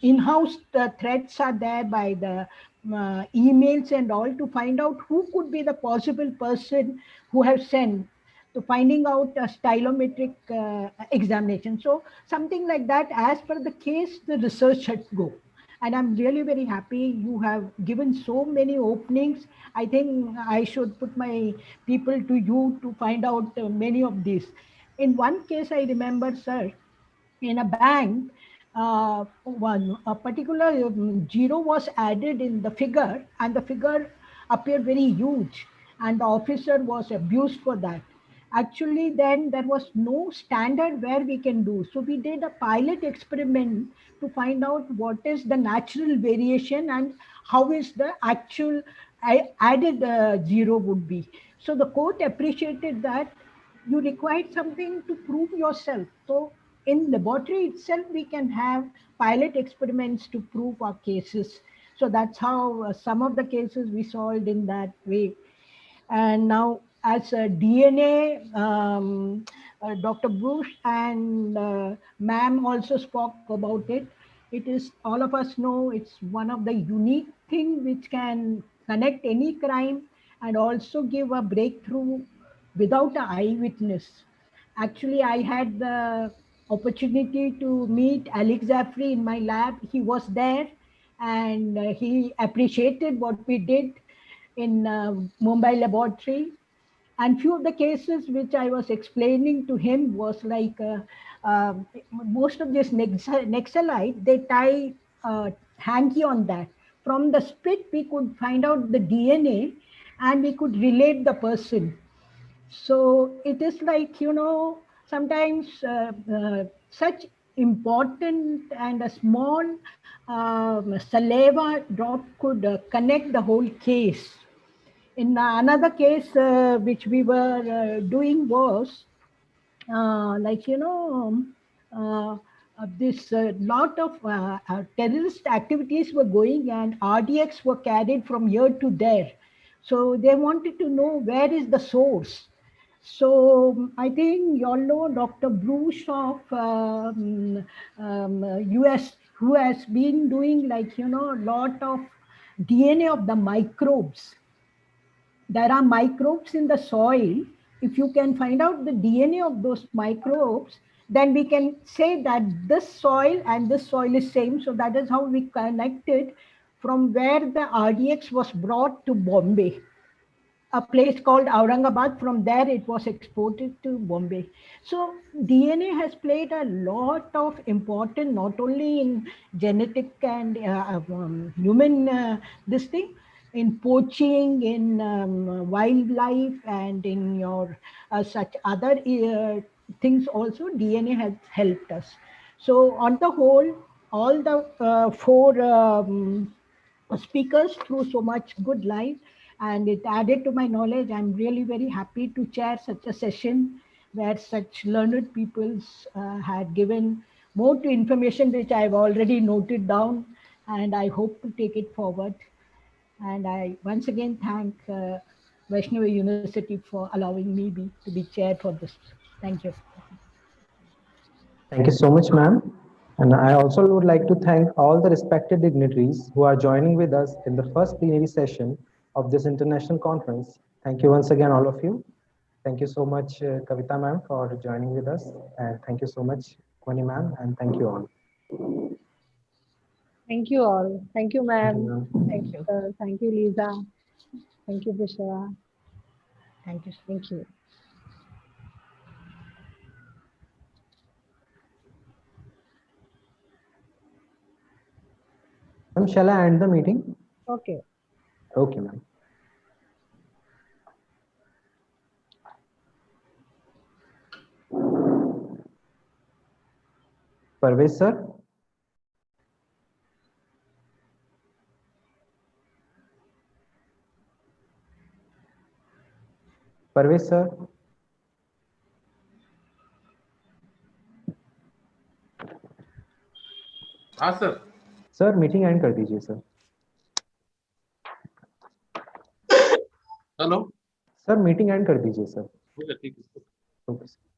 in-house threats are there by the emails and all, to find out who could be the possible person who have sent, to finding out a stylometric examination. So something like that, as per the case, the research should go. And I'm really very happy you have given so many openings. I think I should put my people to you to find out many of these. In one case, I remember, sir, in a bank, a particular zero was added in the figure, and the figure appeared very huge, and the officer was abused for that. Actually, then there was no standard where we can do. So we did a pilot experiment to find out what is the natural variation and how is the actual added zero would be. So the court appreciated that you required something to prove yourself. So in laboratory itself, we can have pilot experiments to prove our cases. So that's how some of the cases we solved in that way. And now, as a DNA, Dr. Bruce and ma'am also spoke about it. It is, all of us know, it's one of the unique thing which can connect any crime and also give a breakthrough without an eyewitness. Actually, I had the opportunity to meet Alex Zafri in my lab. He was there, and he appreciated what we did in Mumbai laboratory. And few of the cases which I was explaining to him was like most of this Nexalite, they tie hanky on that. From the spit, we could find out the DNA and we could relate the person. So it is like, sometimes such important and a small saliva drop could connect the whole case. In another case which we were doing was like, uh, this lot of terrorist activities were going, and RDX were carried from here to there. So they wanted to know where is the source. So I think you all know Dr. Bruce of US, who has been doing like, a lot of DNA of the microbes. There are microbes in the soil. If you can find out the DNA of those microbes, then we can say that this soil and this soil is same. So that is how we connected from where the RDX was brought to Bombay, a place called Aurangabad. From there, it was exported to Bombay. So DNA has played a lot of important, not only in genetic and human this thing, in poaching, in wildlife, and in your such other things also. DNA has helped us. So on the whole, all the four speakers through so much good light, and it added to my knowledge. I'm really very happy to chair such a session where such learned peoples had given more to information which I've already noted down, and I hope to take it forward. And I once again thank Vaishnavi University for allowing me to be chair for this. Thank you. Thank you so much, ma'am. And I also would like to thank all the respected dignitaries who are joining with us in the first plenary session of this international conference. Thank you once again, all of you. Thank you so much, Kavita ma'am, for joining with us. And thank you so much, Kwani ma'am, and thank you all. Thank you all. Thank you, Thank you, ma'am. ma'am. Thank you, sir. Thank you, Lisa. Thank you, Bushra. Thank you. Thank you. Ma'am, shall I end the meeting? Okay. Okay, ma'am. Parvez sir. Parvez sir. हाँ sir. Sir meeting and कर दीजिए sir. Hello sir meeting and कर दीजिए sir. ठीक है। Okay sir.